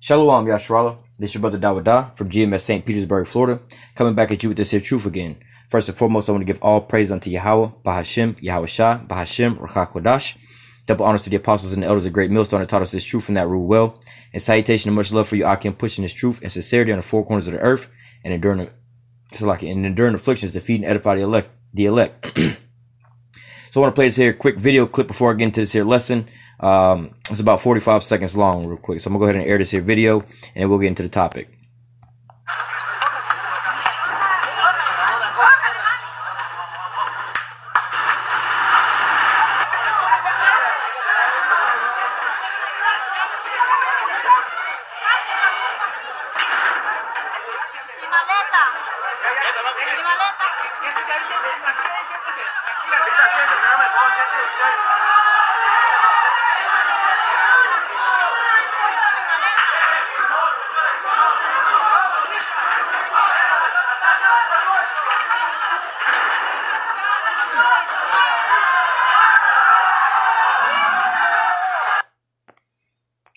Shalom, Yashrala. This is your brother Dawada from GMS St. Petersburg, Florida, coming back at you with this here truth again. First and foremost, I want to give all praise unto Yahweh, Bahashem, Yahweh Shah, Bahashem, Ruach HaKodesh. Double honors to the apostles and the elders of Great Millstone that taught us this truth and that rule well. And salutation and much love for you, Akim, pushing this truth and sincerity on the four corners of the earth and enduring afflictions to feed and edify the elect. So I want to play this here quick video clip before I get into this here lesson. It's about 45 seconds long real quick. So I'm gonna go ahead and air this here video and we'll get into the topic.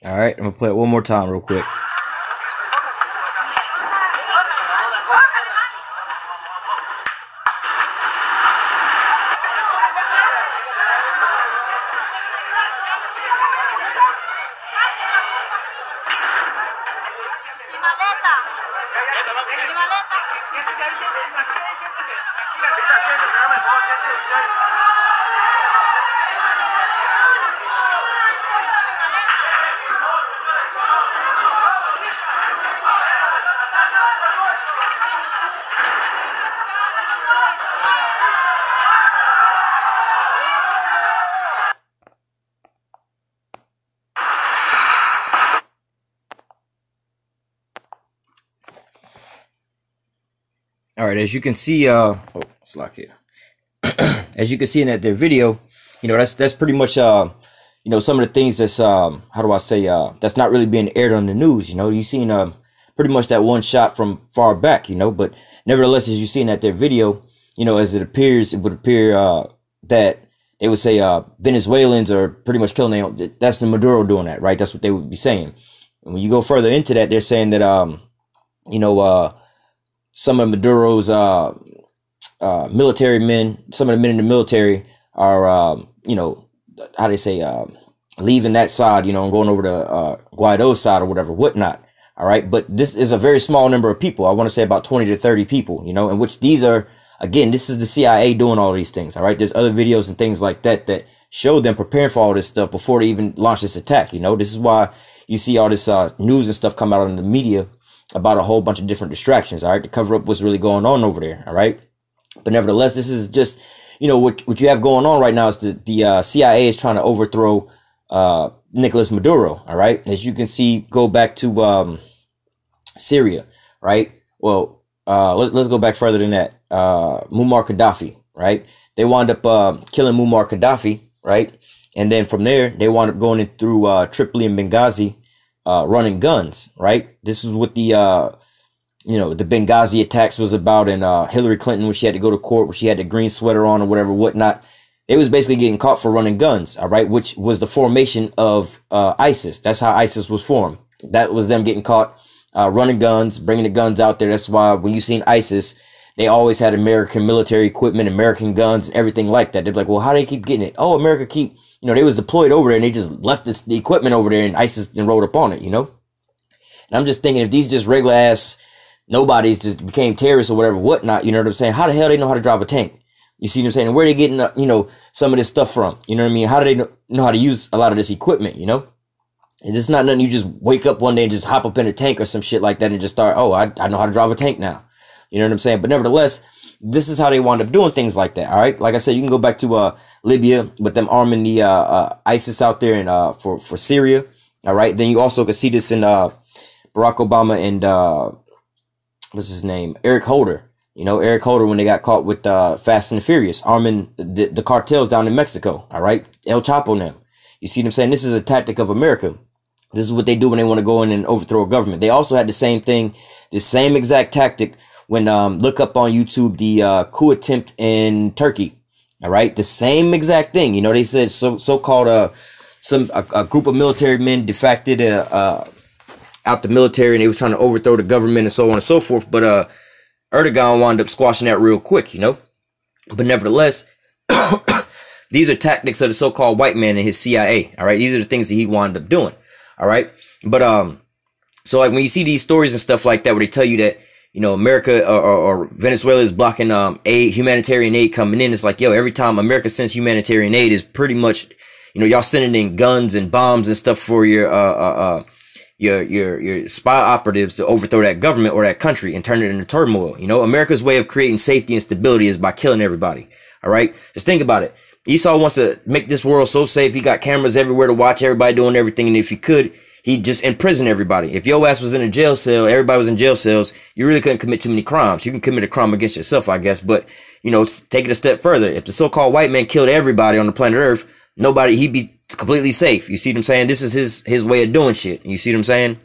All right, I'm gonna play it one more time real quick. All right, as you can see, it's locked here. As you can see in that their video, that's pretty much some of the things that's that's not really being aired on the news. You've seen pretty much that one shot from far back, but nevertheless, as you see in that their video, as it would appear that they would say Venezuelans are pretty much killing them. That's the Maduro doing that, right? That's what they would be saying. And when you go further into that, they're saying that some of Maduro's military men, some of the men in the military are, leaving that side, and going over to Guaido's side or whatnot. All right. But this is a very small number of people. I want to say about 20 to 30 people, in which these are, again, this is the CIA doing all these things. All right. There's other videos and things like that show them preparing for all this stuff before they even launch this attack. This is why you see all this news and stuff come out in the media about a whole bunch of different distractions, all right, to cover up what's really going on over there, all right? But nevertheless, this is just, what you have going on right now is the CIA is trying to overthrow Nicolas Maduro, all right? As you can see, go back to Syria, right? Well, let's go back further than that. Muammar Gaddafi, right? They wound up killing Muammar Gaddafi, right? And then from there, they wound up going in through Tripoli and Benghazi, running guns, right? This is what the Benghazi attacks was about, and Hillary Clinton, when she had to go to court, when she had the green sweater on or whatnot. It was basically getting caught for running guns, all right, which was the formation of ISIS. That's how ISIS was formed. That was them getting caught running guns, bringing the guns out there. That's why when you seen ISIS, they always had American military equipment, American guns, and everything like that. They're like, well, how do they keep getting it? Oh, America keep, they was deployed over there and they just left the equipment over there and ISIS then rolled up on it, And I'm just thinking if these just regular ass nobodies just became terrorists or whatnot, you know what I'm saying? How the hell they know how to drive a tank? You see what I'm saying? And where they getting, some of this stuff from? You know what I mean? How do they know how to use a lot of this equipment, It's just not nothing you just wake up one day and just hop up in a tank or some shit like that and just start, I know how to drive a tank now. You know what I'm saying? But nevertheless, this is how they wound up doing things like that. All right. Like I said, you can go back to Libya with them arming the ISIS out there and for Syria. All right. Then you also can see this in Barack Obama and what's his name? Eric Holder. Eric Holder, when they got caught with Fast and the Furious arming the cartels down in Mexico. All right. El Chapo and them. You see what I'm saying? This is a tactic of America. This is what they do when they want to go in and overthrow a government. They also had the same thing, the same exact tactic when look up on YouTube the coup attempt in Turkey. All right, the same exact thing. They said so-called a group of military men defected out the military, and they was trying to overthrow the government and so on and so forth. But Erdogan wound up squashing that real quick, you know. But nevertheless, these are tactics of the so-called white man and his CIA. All right, these are the things that he wound up doing. All right, but so like when you see these stories and stuff like that, where they tell you that, you know, America or Venezuela is blocking aid, humanitarian aid coming in, it's like, yo, every time America sends humanitarian aid, is pretty much, you know, y'all sending in guns and bombs and stuff for your spy operatives to overthrow that government or that country and turn it into turmoil. You know, America's way of creating safety and stability is by killing everybody. All right, just think about it. Esau wants to make this world so safe. He got cameras everywhere to watch everybody doing everything. And if he could, he'd just imprison everybody. If your ass was in a jail cell, everybody was in jail cells, you really couldn't commit too many crimes. You can commit a crime against yourself, I guess. But, you know, take it a step further. If the so-called white man killed everybody on the planet Earth, he'd be completely safe. You see what I'm saying? This is his way of doing shit. You see what I'm saying?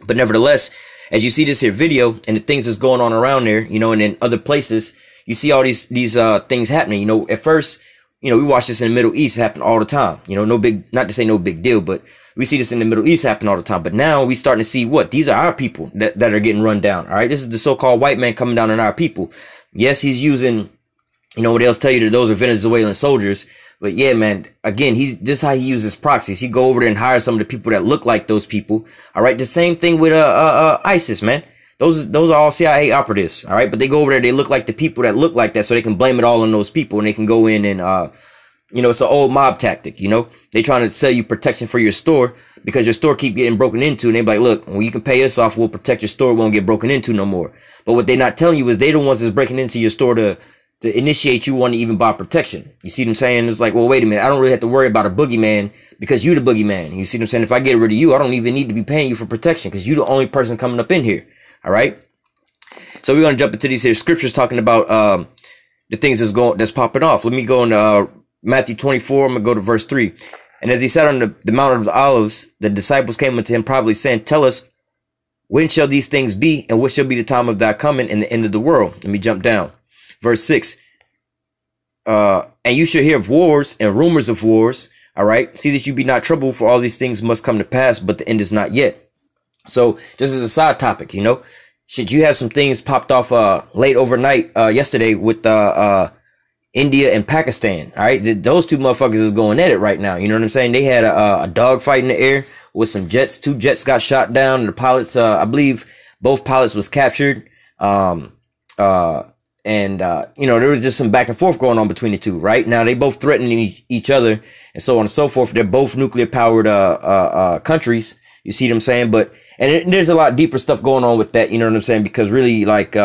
But nevertheless, as you see this here video and the things that's going on around there, you know, and in other places, you see all these things happening. You know, at first, you know, we watch this in the Middle East happen all the time. You know, not to say no big deal, but we see this in the Middle East happen all the time. But now we starting to see what? These are our people that are getting run down. All right. This is the so-called white man coming down on our people. Yes, he's using, you know, what else tell you that those are Venezuelan soldiers. But yeah, man, again, this is how he uses proxies. He go over there and hire some of the people that look like those people. All right. The same thing with ISIS, man. Those are all CIA operatives. All right. But they go over there. They look like the people that look like that, so they can blame it all on those people, and they can go in and, you know, it's an old mob tactic. You know, they trying to sell you protection for your store because your store keep getting broken into. And they be like, look, when you can pay us off, we'll protect your store. We won't get broken into no more. But what they not telling you is they the ones that's breaking into your store to initiate you want to even buy protection. You see what I'm saying? It's like, well, wait a minute. I don't really have to worry about a boogeyman because you the boogeyman. You see what I'm saying? If I get rid of you, I don't even need to be paying you for protection because you the only person coming up in here. All right. So we're going to jump into these here scriptures talking about the things that's popping off. Let me go into Matthew 24. I'm going to go to verse 3. And as he sat on the Mount of the Olives, the disciples came unto him privately, saying, tell us, when shall these things be, and what shall be the time of thy coming and the end of the world? Let me jump down. Verse 6. And you shall hear of wars and rumors of wars. All right. See that you be not troubled, for all these things must come to pass, but the end is not yet. So just as a side topic, you know, shit, you had some things popped off late overnight yesterday with India and Pakistan. All right. Those two motherfuckers is going at it right now. You know what I'm saying? They had a dogfight in the air with some jets. 2 jets got shot down. And the pilots, I believe both pilots was captured. And you know, there was just some back and forth going on between the two. Right now, they both threatening each other and so on and so forth. They're both nuclear powered countries. You see what I'm saying? But there's a lot deeper stuff going on with that. You know what I'm saying? Because really, like, you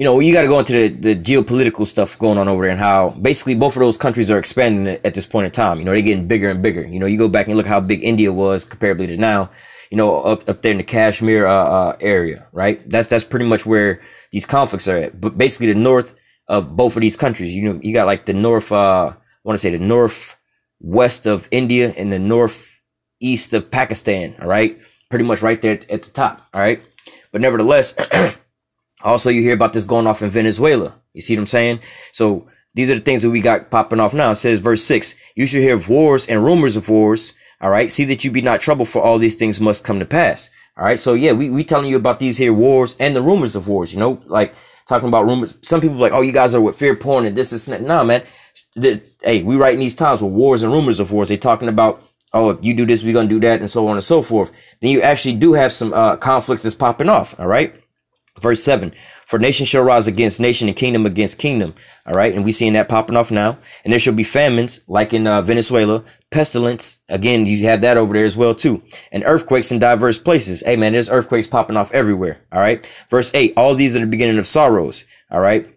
know, you got to go into the geopolitical stuff going on over there and how basically both of those countries are expanding at this point in time. You know, they're getting bigger and bigger. You know, you go back and look how big India was comparably to now. You know, up there in the Kashmir area, right? That's pretty much where these conflicts are at. But basically, the north of both of these countries. You know, you got like the north. I want to say the northwest of India and the northeast of Pakistan. All right, pretty much right there at the top. All right, but nevertheless, also you hear about this going off in Venezuela. You see what I'm saying? So these are the things that we got popping off now. It says, verse 6, you should hear of wars and rumors of wars. All right. See that you be not troubled, for all these things must come to pass. All right. So yeah, we telling you about these here wars and the rumors of wars, you know, like talking about rumors. Some people are like, oh, you guys are with fear porn and this and that. Nah, man. Hey, we writing these times with wars and rumors of wars. They talking about, oh, if you do this, we're going to do that and so on and so forth. Then you actually do have some conflicts that's popping off. All right. Verse 7, for nation shall rise against nation and kingdom against kingdom. All right. And we seeing that popping off now. And there shall be famines like in Venezuela, pestilence. Again, you have that over there as well, too. And earthquakes in diverse places. Hey, man, there's earthquakes popping off everywhere. All right. Verse 8, all these are the beginning of sorrows. All right.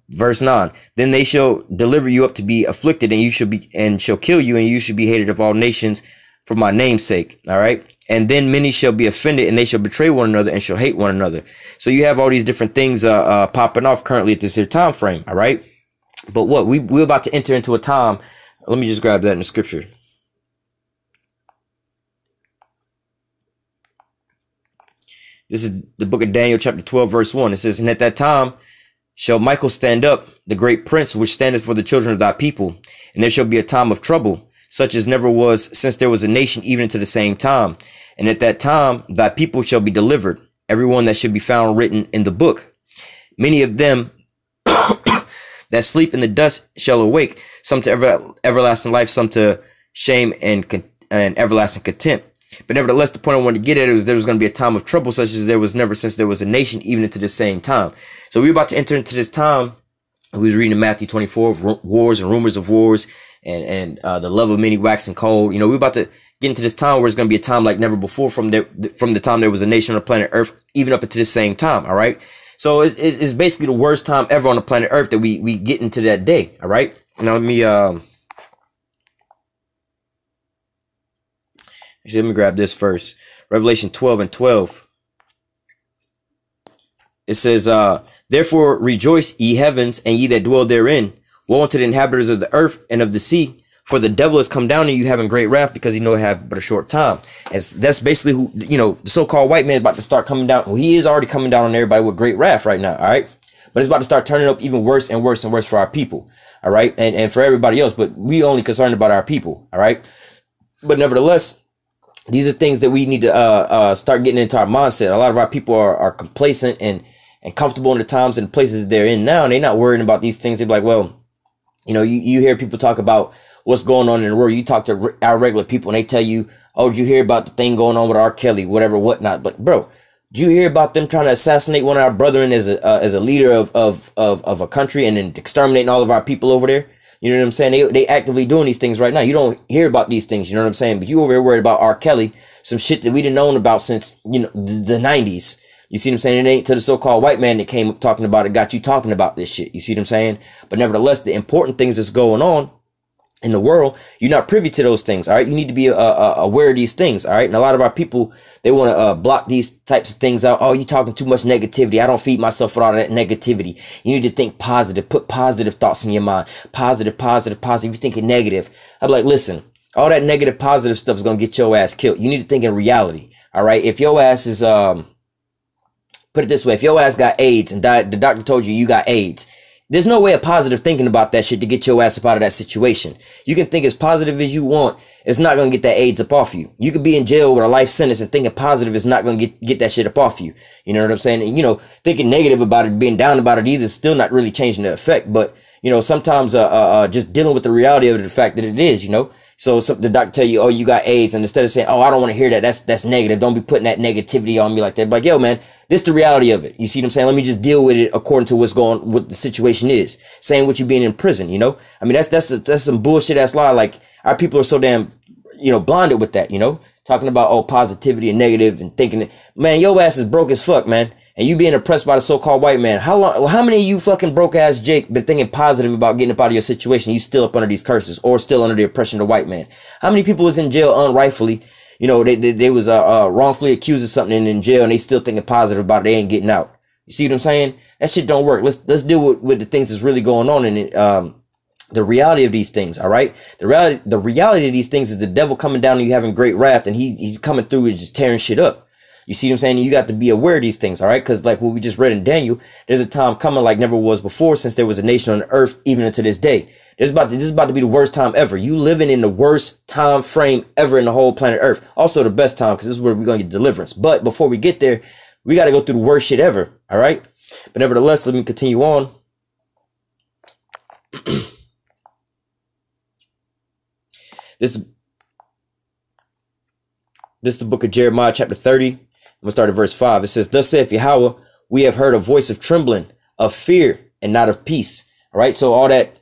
Verse 9, then they shall deliver you up to be afflicted, and shall kill you, and you shall be hated of all nations for my name's sake. All right. And then many shall be offended, and they shall betray one another and shall hate one another. So you have all these different things popping off currently at this here time frame. All right. But what we're about to enter into a time. Let me just grab that in the scripture. This is the book of Daniel, chapter 12, verse 1. It says, and at that time shall Michael stand up, the great prince, which standeth for the children of thy people. And there shall be a time of trouble. such as never was since there was a nation, even to the same time. And at that time, thy people shall be delivered, everyone that should be found written in the book. Many of them that sleep in the dust shall awake, some to everlasting life, some to shame and everlasting contempt. But nevertheless, the point I wanted to get at is there was going to be a time of trouble such as there was never since there was a nation, even into the same time. So we're about to enter into this time. We was reading in Matthew 24 of wars and rumors of wars and the love of many waxing cold. You know, we're about to get into this time where it's going to be a time like never before from the time there was a nation on the planet Earth, even up into the same time. All right. So it's basically the worst time ever on the planet Earth that we get into that day. All right. Now let me grab this first. Revelation 12:12. It says, therefore rejoice, ye heavens, and ye that dwell therein. Woe unto the inhabitants of the earth and of the sea, for the devil has come down to you having great wrath, because he know it have but a short time. As that's basically who, you know, the so-called white man is about to start coming down. Well, he is already coming down on everybody with great wrath right now. All right. But it's about to start turning up even worse and worse and worse for our people. All right. And for everybody else, but we only concerned about our people. All right. But nevertheless, these are things that we need to start getting into our mindset. A lot of our people are complacent and comfortable in the times and places that they're in now, and they're not worrying about these things. They're like, well, you know, you hear people talk about what's going on in the world. You talk to our regular people and they tell you, oh, did you hear about the thing going on with R. Kelly, whatever, whatnot. But bro, did you hear about them trying to assassinate one of our brethren as a leader of a country and then exterminating all of our people over there? You know what I'm saying? They actively doing these things right now. You don't hear about these things. You know what I'm saying? But you over here worried about R. Kelly, some shit that we didn't know about since, you know, the 90s. You see what I'm saying? It ain't to the so-called white man that came up talking about it, got you talking about this shit. You see what I'm saying? But nevertheless, the important things that's going on in the world, you're not privy to those things. All right. You need to be aware of these things. All right. And a lot of our people, they want to block these types of things out. Oh, you talking too much negativity. I don't feed myself with all that negativity. You need to think positive, put positive thoughts in your mind. Positive, positive, positive. You're thinking negative. I'm like, listen, all that negative, positive stuff is going to get your ass killed. You need to think in reality. All right. If your ass is, put it this way, if your ass got AIDS and died, the doctor told you got AIDS, there's no way of positive thinking about that shit to get your ass up out of that situation. You can think as positive as you want. It's not going to get that AIDS up off you. You could be in jail with a life sentence and thinking positive is not going to get that shit up off you. You know what I'm saying? And, you know, thinking negative about it, being down about it either is still not really changing the effect. But, you know, sometimes just dealing with the reality of the fact that it is, you know. So the doctor tell you, oh, you got AIDS. And instead of saying, oh, I don't want to hear that. That's negative. Don't be putting that negativity on me like that. But like, yo, man, this is the reality of it. You see what I'm saying? Let me just deal with it according to what the situation is. Same with you being in prison, you know? I mean, that's some bullshit ass lie. Like, our people are so damn, you know, blinded with that, you know? Talking about, oh, positivity and negative and thinking that, man, your ass is broke as fuck, man. And you being oppressed by the so-called white man. How many of you fucking broke ass Jake been thinking positive about getting up out of your situation? You still up under these curses or still under the oppression of the white man? How many people was in jail unrightfully? You know, they was wrongfully accused of something and in jail and they still thinking positive about it. They ain't getting out. You see what I'm saying? That shit don't work. Let's deal with the things that's really going on in it. The reality of these things. All right. The reality of these things is the devil coming down and you having great wrath and he's coming through and just tearing shit up. You see what I'm saying? You got to be aware of these things, all right? Because like what we just read in Daniel, there's a time coming like never was before since there was a nation on the earth, even unto this day. This is about to be the worst time ever. You living in the worst time frame ever in the whole planet Earth. Also the best time, because this is where we're going to get deliverance. But before we get there, we got to go through the worst shit ever, all right? But nevertheless, let me continue on. This is the book of Jeremiah, chapter 30. I'm going to start at verse 5. It says, thus saith Yahweh, we have heard a voice of trembling, of fear, and not of peace. All right. So all that,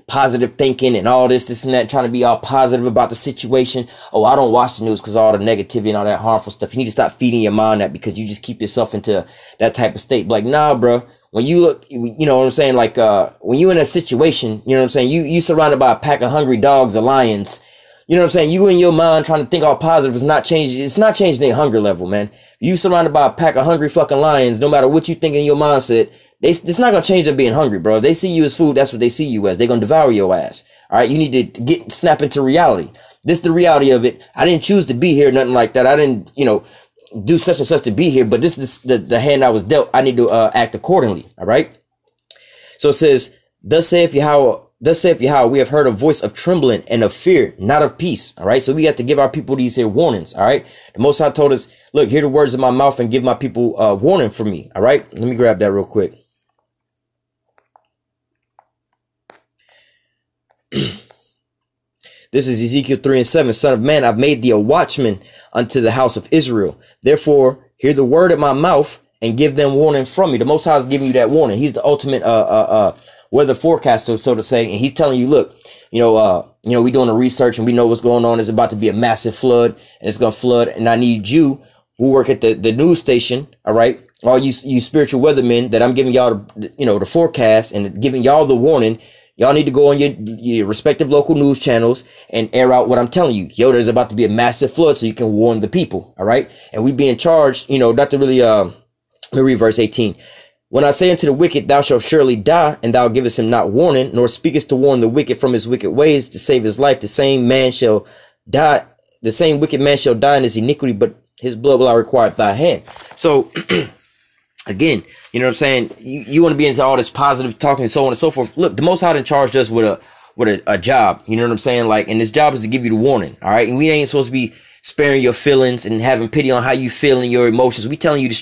positive thinking and all this and that, trying to be all positive about the situation. Oh, I don't watch the news because all the negativity and all that harmful stuff. You need to stop feeding your mind that because you just keep yourself into that type of state. Like, nah, bro. When you look, you know what I'm saying? Like, when you in a situation, you know what I'm saying? You surrounded by a pack of hungry dogs or lions. You know what I'm saying? You in your mind trying to think all positive is not changing. It's not changing their hunger level, man. You surrounded by a pack of hungry fucking lions, no matter what you think in your mindset, it's not going to change them being hungry, bro. If they see you as food, that's what they see you as. They're going to devour your ass. All right. You need to snap into reality. This is the reality of it. I didn't choose to be here. Nothing like that. I didn't, you know, do such and such to be here, but this is the hand I was dealt. I need to act accordingly. All right. So it says, thus saith Yahweh, thus saith Yahweh, we have heard a voice of trembling and of fear, not of peace. All right. So we have to give our people these here warnings. All right. The Most High told us, look, hear the words of my mouth and give my people warning from me. All right. Let me grab that real quick. This is Ezekiel 3:7. Son of man, I've made thee a watchman unto the house of Israel. Therefore, hear the word of my mouth and give them warning from me. The Most High is giving you that warning. He's the ultimate weather forecaster, so to say, and he's telling you, look, we doing the research and we know what's going on. There's about to be a massive flood, and it's gonna flood. And I need you who work at the news station, all right, all you spiritual weathermen, that I'm giving y'all the forecast and giving y'all the warning. Y'all need to go on your respective local news channels and air out what I'm telling you. Yo, there's about to be a massive flood, so you can warn the people. All right. And we being charged, not to really, let me read verse 18. When I say unto the wicked, thou shalt surely die, and thou givest him not warning, nor speakest to warn the wicked from his wicked ways to save his life, the same man shall die. The same wicked man shall die in his iniquity, but his blood will I require at thy hand. So, again, you know what I'm saying? You want to be into all this positive talking and so on and so forth. Look, the Most High charged us with a job. You know what I'm saying? Like, and this job is to give you the warning. All right. And we ain't supposed to be sparing your feelings and having pity on how you feel and your emotions. We telling you the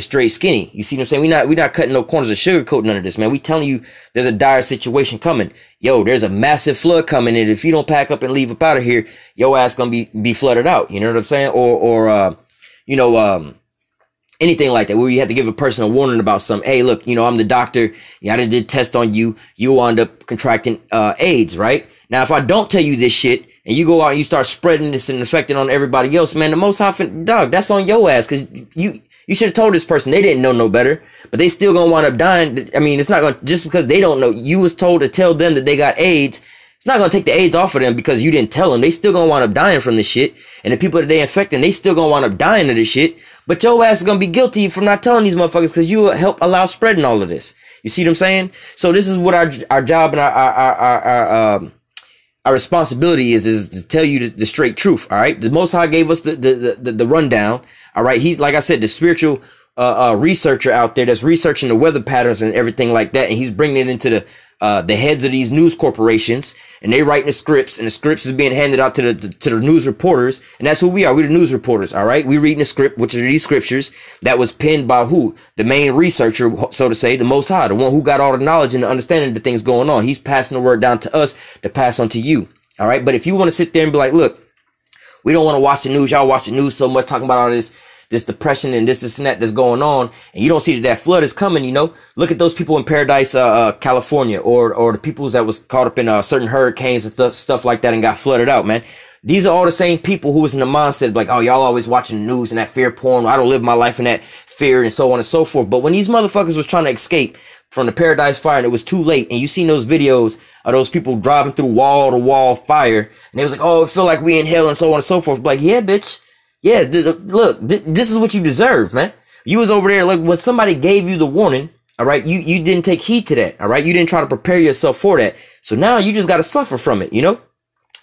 straight skinny. You see what I'm saying? We not cutting no corners or sugarcoating none of this, man. We telling you there's a dire situation coming. Yo, there's a massive flood coming. And if you don't pack up and leave up out of here, your ass gonna be flooded out. You know what I'm saying? Or anything like that, where you have to give a person a warning about something. Hey, look, I'm the doctor. Yeah, I did test on you. You wind up contracting AIDS, right? Now, if I don't tell you this shit and you go out and you start spreading this and affecting on everybody else, man, the Most High, dog, that's on your ass, because you should have told this person. They didn't know no better, but they still gonna wind up dying. I mean, it's not gonna, just because they don't know, you was told to tell them that they got AIDS. It's not going to take the AIDS off of them because you didn't tell them. They still going to wind up dying from this shit. And the people that they infecting, they still going to wind up dying of this shit. But your ass is going to be guilty for not telling these motherfuckers because you help allow spreading all of this. You see what I'm saying? So this is what our job and our responsibility is to tell you the straight truth. All right. The Most High gave us the rundown. All right. He's, like I said, the spiritual researcher out there that's researching the weather patterns and everything like that. And he's bringing it into the heads of these news corporations, and they writing the scripts, and the scripts is being handed out to the news reporters, and that's who we are. We're the news reporters, all right? We reading the script, which are these scriptures that was penned by who? The main researcher, so to say, the Most High, the one who got all the knowledge and the understanding of the things going on. He's passing the word down to us to pass on to you, all right? But if you want to sit there and be like, look, we don't want to watch the news. Y'all watch the news so much, talking about all this depression and this and that that's going on, and you don't see that flood is coming, look at those people in Paradise, California, or the people that was caught up in certain hurricanes and stuff like that and got flooded out, man. These are all the same people who was in the mindset like, oh, y'all always watching the news and that fear porn. I don't live my life in that fear and so on and so forth. But when these motherfuckers was trying to escape from the Paradise fire and it was too late, and you seen those videos of those people driving through wall to wall fire, and they was like, oh, it feel like we in hell and so on and so forth. Like, yeah, bitch. Yeah, look, this is what you deserve, man. You was over there, like, when somebody gave you the warning, all right, you didn't take heed to that, all right? You didn't try to prepare yourself for that. So now you just got to suffer from it,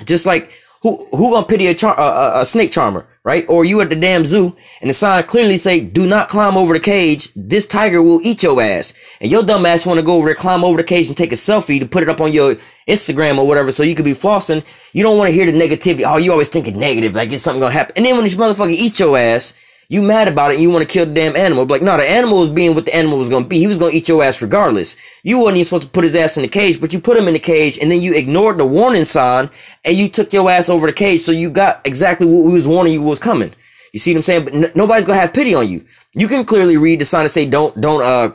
Just like, who gonna pity a snake charmer, right? Or you at the damn zoo, and the sign clearly say, do not climb over the cage. This tiger will eat your ass. And your dumb ass want to go over there, climb over the cage and take a selfie to put it up on your Instagram or whatever so you could be flossing. You don't want to hear the negativity. Oh, you always thinking negative, like it's something gonna happen. And then when this motherfucker eat your ass, you mad about it and you want to kill the damn animal. But like, no, the animal was being what the animal was going to be. He was going to eat your ass regardless. You wasn't even supposed to put his ass in the cage, but you put him in the cage and then you ignored the warning sign and you took your ass over the cage. So you got exactly what we was warning you was coming. You see what I'm saying? But nobody's going to have pity on you. You can clearly read the sign and say, don't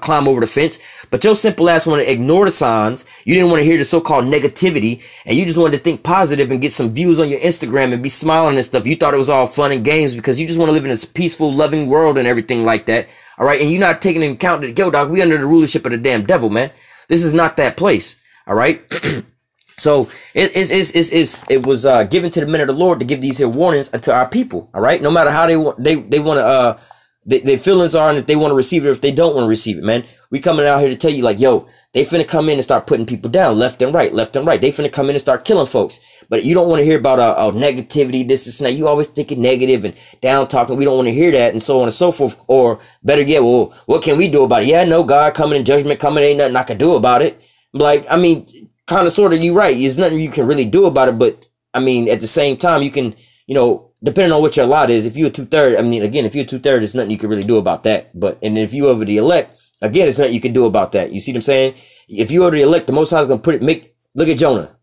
climb over the fence, but your simple ass want to ignore the signs. You didn't want to hear the so-called negativity, and you just wanted to think positive and get some views on your Instagram and be smiling and stuff. You thought it was all fun and games because you just want to live in this peaceful, loving world and everything like that. All right. And you're not taking into account that, yo, dog, we under the rulership of the damn devil, man. This is not that place. All right. So it was given to the men of the Lord to give these here warnings to our people. All right. No matter how they want to, their feelings are, and if they want to receive it, or if they don't want to receive it, man. We coming out here to tell you like, yo, they finna come in and start putting people down left and right. They finna come in and start killing folks. But you don't want to hear about negativity, this and that. You always thinking negative and down talking. We don't want to hear that and so on and so forth. Or better yet, well, what can we do about it? Yeah, no, God coming and judgment coming. Ain't nothing I can do about it. Like, I mean, kind of sort of, you're right. There's nothing you can really do about it. But I mean, at the same time, you can, depending on what your lot is, if you're a 2/3, I mean, again, if you're a 2/3, there's nothing you can really do about that. But, and if you over the elect, again, there's nothing you can do about that. You see what I'm saying? If you over the elect, the Most High is going to look at Jonah.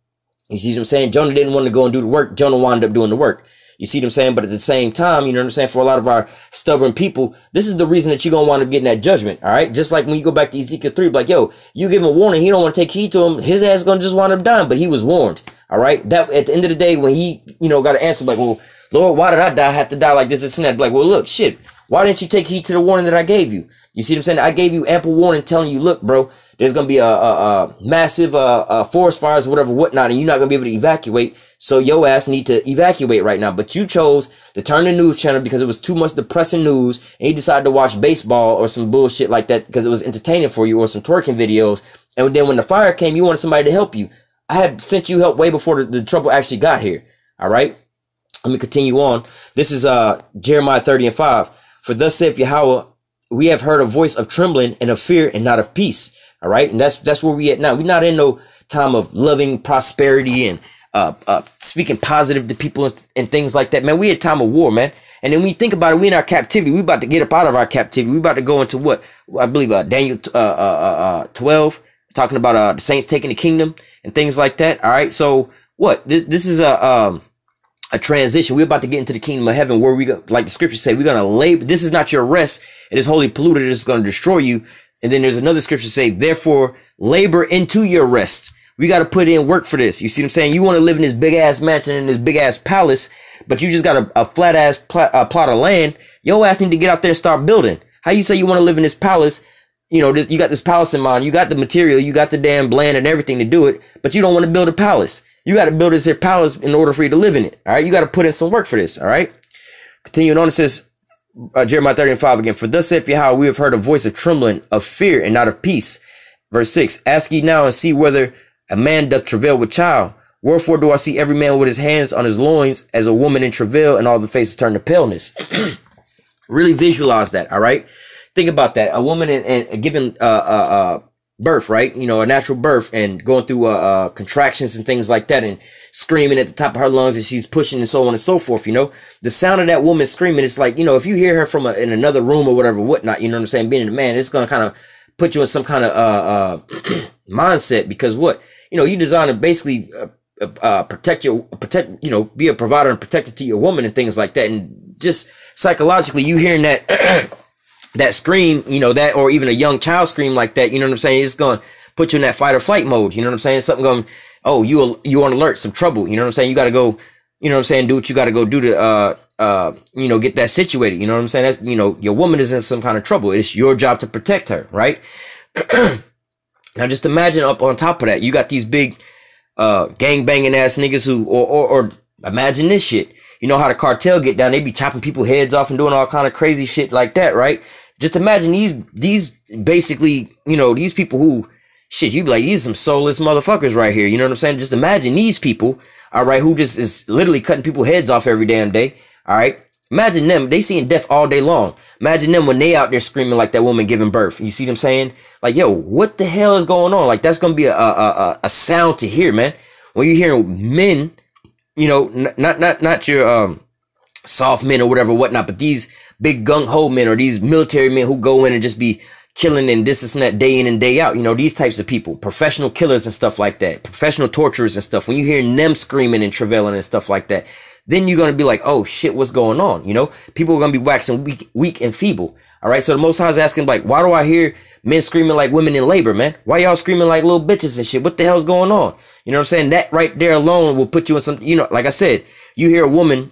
You see what I'm saying? Jonah didn't want to go and do the work. Jonah wound up doing the work. You see what I'm saying? But at the same time, you know what I'm saying? For a lot of our stubborn people, this is the reason that you're going to wind up getting that judgment. All right. Just like when you go back to Ezekiel 3, like, yo, you give him a warning. He don't want to take heed to him. His ass is going to just wind up dying, but he was warned. All right. That at the end of the day, when he, got to answer like, well, Lord, why did I die? I have to die like this and that. Like, well, look, shit. Why didn't you take heed to the warning that I gave you? You see what I'm saying? I gave you ample warning telling you, look, bro, there's going to be a massive forest fires or whatever, whatnot, and you're not going to be able to evacuate. So your ass need to evacuate right now. But you chose to turn the news channel because it was too much depressing news, and you decided to watch baseball or some bullshit like that because it was entertaining for you, or some twerking videos. And then when the fire came, you wanted somebody to help you. I had sent you help way before the trouble actually got here. All right. Let me continue on. This is Jeremiah 30:5. For thus saith Yahweh, we have heard a voice of trembling and of fear and not of peace. All right. And that's where we at now. We're not in no time of loving prosperity and speaking positive to people and things like that. Man, we at time of war, man. And then when you think about it, we in our captivity. We about to get up out of our captivity. We about to go into what? I believe Daniel 12, talking about the saints taking the kingdom and things like that. All right. So what? This is a transition. We're about to get into the kingdom of heaven where we go, like the scriptures say, we're going to labor. This is not your rest. It is wholly polluted. It's going to destroy you. And then there's another scripture say, therefore labor into your rest. We got to put in work for this. You see what I'm saying? You want to live in this big ass mansion, in this big ass palace, but you just got a flat ass plot of land. Your ass need to get out there and start building. How you say you want to live in this palace? You got this palace in mind. You got the material, you got the damn land and everything to do it, but you don't want to build a palace. You got to build this here palace in order for you to live in it. All right. You got to put in some work for this. All right. Continuing on, it says, Jeremiah 30:5 again, for thus saith Yahweh, we have heard a voice of trembling, of fear, and not of peace. Verse 6, ask ye now and see whether a man doth travail with child. Wherefore do I see every man with his hands on his loins as a woman in travail, and all the faces turn to paleness. Really visualize that. All right. Think about that. A woman and giving birth, right? A natural birth, and going through contractions and things like that, and screaming at the top of her lungs, and she's pushing and so on and so forth. The sound of that woman screaming, it's like, if you hear her from in another room or whatever, whatnot, you know what I'm saying? Being a man, it's going to kind of put you in some kind of mindset, because what? You designed to basically protect, be a provider and protector to your woman and things like that. And just psychologically, you hearing that that scream, that, or even a young child scream like that, you know what I'm saying? It's going to put you in that fight or flight mode. You know what I'm saying? Something going, oh, you on alert, some trouble. You know what I'm saying? You got to go, you know what I'm saying? Do what you got to go do to, get that situated. You know what I'm saying? That's, your woman is in some kind of trouble. It's your job to protect her, right? Now just imagine up on top of that, you got these big, gang banging ass niggas who, or imagine this shit. You know how the cartel get down. They be chopping people's heads off and doing all kind of crazy shit like that, right? Just imagine these basically, these people who, shit, you be like, these some soulless motherfuckers right here. You know what I'm saying? Just imagine these people, all right, who just is literally cutting people's heads off every damn day, all right? Imagine them, they seeing death all day long. Imagine them when they out there screaming like that woman giving birth. You see what I'm saying? Like, yo, what the hell is going on? Like, that's going to be a sound to hear, man. When you hear men, not your soft men or whatever, whatnot, but these big gung-ho men or these military men who go in and just be killing and this and that day in and day out. These types of people, professional killers and stuff like that, professional torturers and stuff. When you hear them screaming and travailing and stuff like that, then you're going to be like, oh shit, what's going on? People are going to be waxing weak and feeble. All right. So the Most High is asking, like, why do I hear men screaming like women in labor, man? Why y'all screaming like little bitches and shit? What the hell's going on? You know what I'm saying? That right there alone will put you in some, like I said, you hear a woman,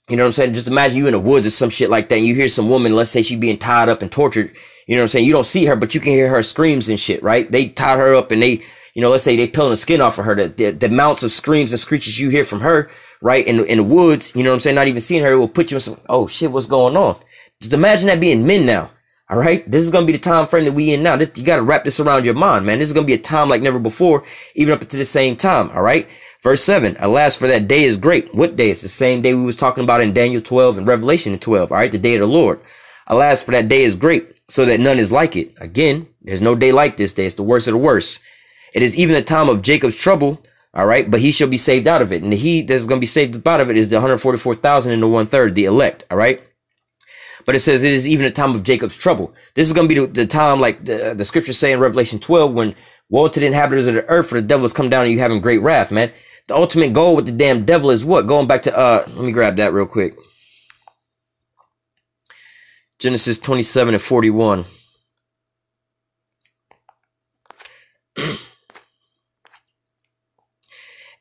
you know what I'm saying? Just imagine you in the woods or some shit like that. And you hear some woman, let's say she being tied up and tortured. You know what I'm saying? You don't see her, but you can hear her screams and shit, right? They tied her up and they, let's say they peeling the skin off of her. The amounts of screams and screeches you hear from her, right, in the woods, you know what I'm saying? Not even seeing her, it will put you in some, oh shit, what's going on? Just imagine that being men now. All right. This is going to be the time frame that we in now. You got to wrap this around your mind, man. This is going to be a time like never before, even up until the same time. All right. Verse 7, alas, for that day is great. What day? It's the same day we was talking about in Daniel 12 and Revelation 12. All right. The day of the Lord. Alas, for that day is great, so that none is like it. Again, there's no day like this day. It's the worst of the worst. It is even the time of Jacob's trouble. All right. But he shall be saved out of it. And the he that's going to be saved out of it is the 144,000 and the 1/3, the elect. All right. But it says it is even the time of Jacob's trouble. This is going to be the time, like the scriptures say in Revelation 12, when woe to the inhabitants of the earth, for the devil has come down and you having great wrath, man. The ultimate goal with the damn devil is what? Going back to, let me grab that real quick. Genesis 27:41.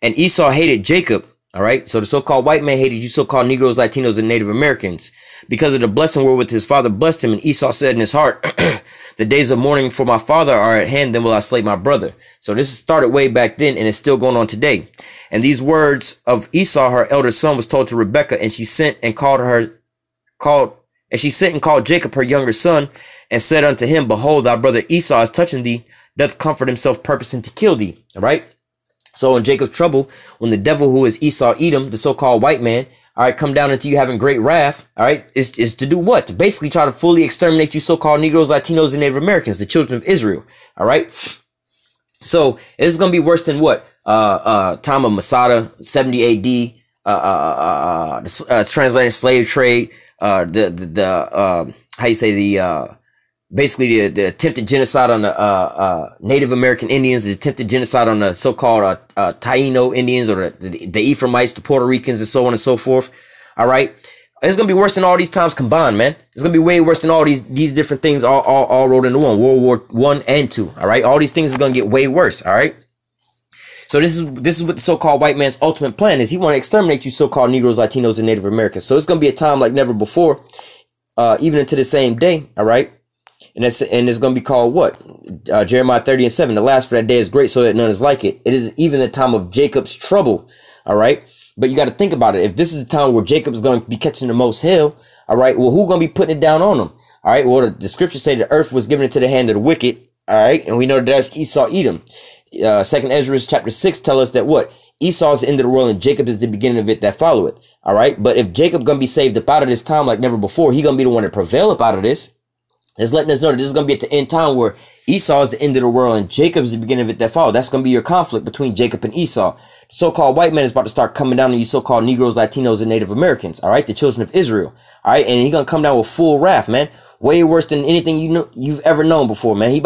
And Esau hated Jacob. All right. So the so-called white man hated you so-called Negroes, Latinos, and Native Americans because of the blessing wherewith his father blessed him. And Esau said in his heart, the days of mourning for my father are at hand. Then will I slay my brother. So this started way back then and it's still going on today. And these words of Esau, her elder son, was told to Rebekah, and she sent and called Jacob, her younger son, and said unto him, behold, thy brother Esau is touching thee, doth comfort himself, purposing to kill thee. All right. So in Jacob's trouble, when the devil, who is Esau, Edom, the so-called white man, all right, come down into you having great wrath, all right, is to do what? To basically try to fully exterminate you so-called Negroes, Latinos, and Native Americans, the children of Israel, all right? So this is going to be worse than what? Time of Masada, 70 AD, the transatlantic slave trade, basically the attempted genocide on the Native American Indians, the attempted genocide on the so-called Taino Indians, or the Ephraimites, the Puerto Ricans, and so on and so forth. All right. It's going to be worse than all these times combined, man. It's going to be way worse than all these different things all rolled into one. World War I and II. All right. All these things is going to get way worse. All right. So this is what the so-called white man's ultimate plan is. He want to exterminate you so-called Negroes, Latinos, and Native Americans. So it's going to be a time like never before, even into the same day. All right. And it's going to be called what? Jeremiah 30:7. The last for that day is great, so that none is like it. It is even the time of Jacob's trouble. All right. But you got to think about it. If this is the time where Jacob is going to be catching the most hell, all right, well, who's going to be putting it down on him? All right. Well, the scriptures say the earth was given into the hand of the wicked. All right. And we know that that's Esau, Edom. 2nd Ezra chapter 6 tell us that what? Esau is the end of the world and Jacob is the beginning of it that follow it. All right. But if Jacob going to be saved up out of this time like never before, he going to be the one to prevail up out of this. It's letting us know that this is going to be at the end time where Esau is the end of the world and Jacob is the beginning of it that follow. That's going to be your conflict between Jacob and Esau. The so-called white man is about to start coming down on you so-called Negroes, Latinos, and Native Americans. All right. The children of Israel. All right. And he's going to come down with full wrath, man. Way worse than anything you've ever known before, man. He's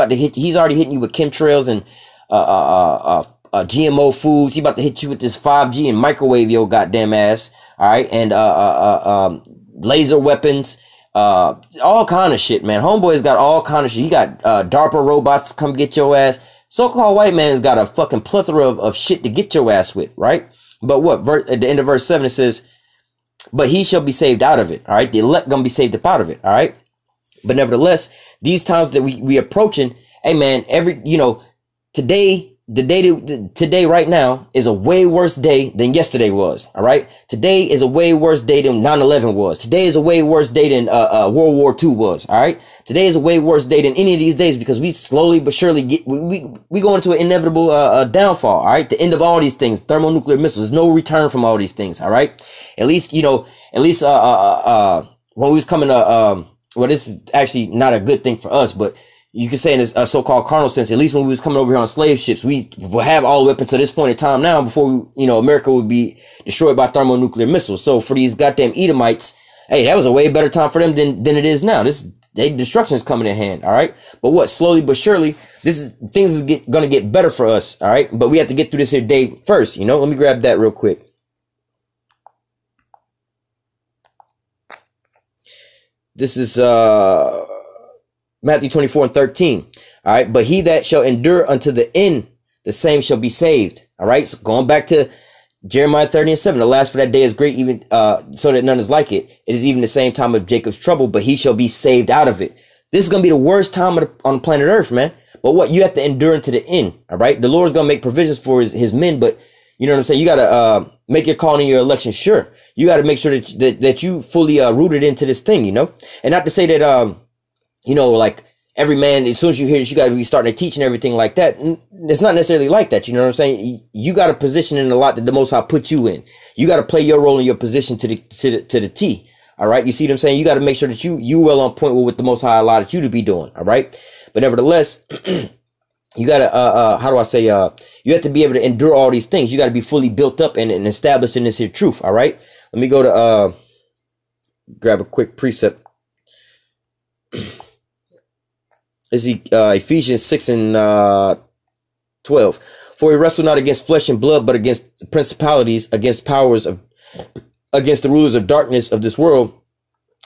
already hitting you with chemtrails and, GMO foods. He about to hit you with this 5G and microwave your goddamn ass. All right. And, laser weapons. All kind of shit, man. Homeboy's got all kind of shit. He got DARPA robots to come get your ass. So-called white man has got a fucking plethora of shit to get your ass with, right? But what? At the end of verse 7, it says, but he shall be saved out of it, all right? The elect gonna be saved up out of it, all right? But nevertheless, these times that we approaching, hey, man, today right now is a way worse day than yesterday was. All right. Today is a way worse day than 9/11 was. Today is a way worse day than World War II was. All right. Today is a way worse day than any of these days because we slowly but surely we go into an inevitable downfall. All right. The end of all these things, thermonuclear missiles. There's no return from all these things. All right. At least when we was coming well, this is actually not a good thing for us, but you could say in a so-called carnal sense, at least when we was coming over here on slave ships, we will have all the weapons to this point in time now before, America would be destroyed by thermonuclear missiles. So for these goddamn Edomites, hey, that was a way better time for them than it is now. Their destruction is coming in hand. All right. But what? Slowly but surely, things is going to get better for us. All right. But we have to get through this here day first. Let me grab that real quick. This is, Matthew 24:13. All right. But he that shall endure unto the end, the same shall be saved. All right. So going back to Jeremiah 30:7, the last for that day is great, even so that none is like it. It is even the same time of Jacob's trouble, but he shall be saved out of it. This is going to be the worst time on planet Earth, man. But what? You have to endure unto the end. All right. The Lord's going to make provisions for his men, but you know what I'm saying? You got to make your calling and your election sure. You got to make sure that you fully rooted into this thing, and not to say that like every man, as soon as you hear this, you got to be starting to teach and everything like that. It's not necessarily like that. You know what I'm saying? You got a position in a lot that the Most High put you in. You got to play your role in your position to the T. All right. You see what I'm saying? You got to make sure that you well on point with what the Most High allotted you to be doing. All right. But nevertheless, you gotta how do I say you have to be able to endure all these things. You gotta be fully built up and established in this here truth. All right. Let me go to grab a quick precept. This is Ephesians 6 and 12. For we wrestle not against flesh and blood, but against principalities, against powers of, against the rulers of darkness of this world,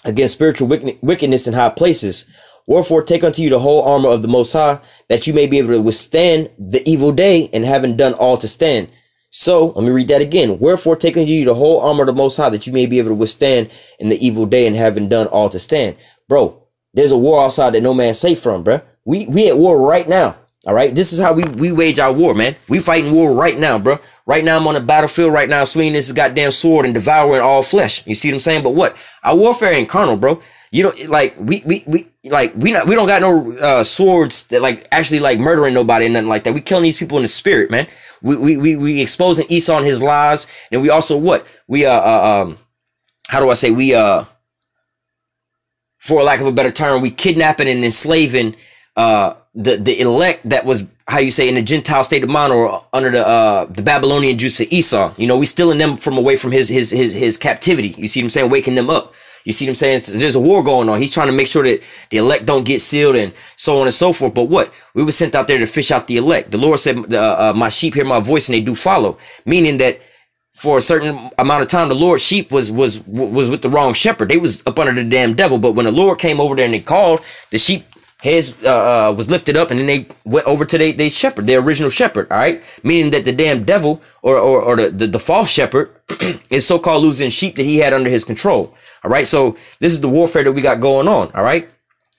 against spiritual wickedness in high places. Wherefore take unto you the whole armor of the Most High, that you may be able to withstand the evil day, and having done all to stand. So, let me read that again. Wherefore take unto you the whole armor of the Most High, that you may be able to withstand in the evil day, and having done all to stand. Bro, there's a war outside that no man's safe from, bro. We at war right now. All right. This is how we wage our war, man. We fighting war right now, bro. Right now I'm on the battlefield right now, swinging this goddamn sword and devouring all flesh. You see what I'm saying? But what? Our warfare ain't carnal, bro. You know, like we don't got no swords that like actually like murdering nobody and nothing like that. We killing these people in the spirit, man. We exposing Esau and his lies, and we also what? We how do I say, we for lack of a better term, we kidnapping and enslaving the elect that was, how you say, in the Gentile state of mind, or under the Babylonian juice of Esau. You know, we stealing them from away from his captivity. You see what I'm saying? Waking them up. You see what I'm saying? There's a war going on. He's trying to make sure that the elect don't get sealed and so on and so forth. But what? We were sent out there to fish out the elect. The Lord said, my sheep hear my voice and they do follow. Meaning that for a certain amount of time, the Lord's sheep was with the wrong shepherd. They was up under the damn devil. But when the Lord came over there and they called, the sheep heads was lifted up, and then they went over to their shepherd, their original shepherd. All right, meaning that the damn devil or the false shepherd is so-called losing sheep that he had under his control. All right, so this is the warfare that we got going on. All right,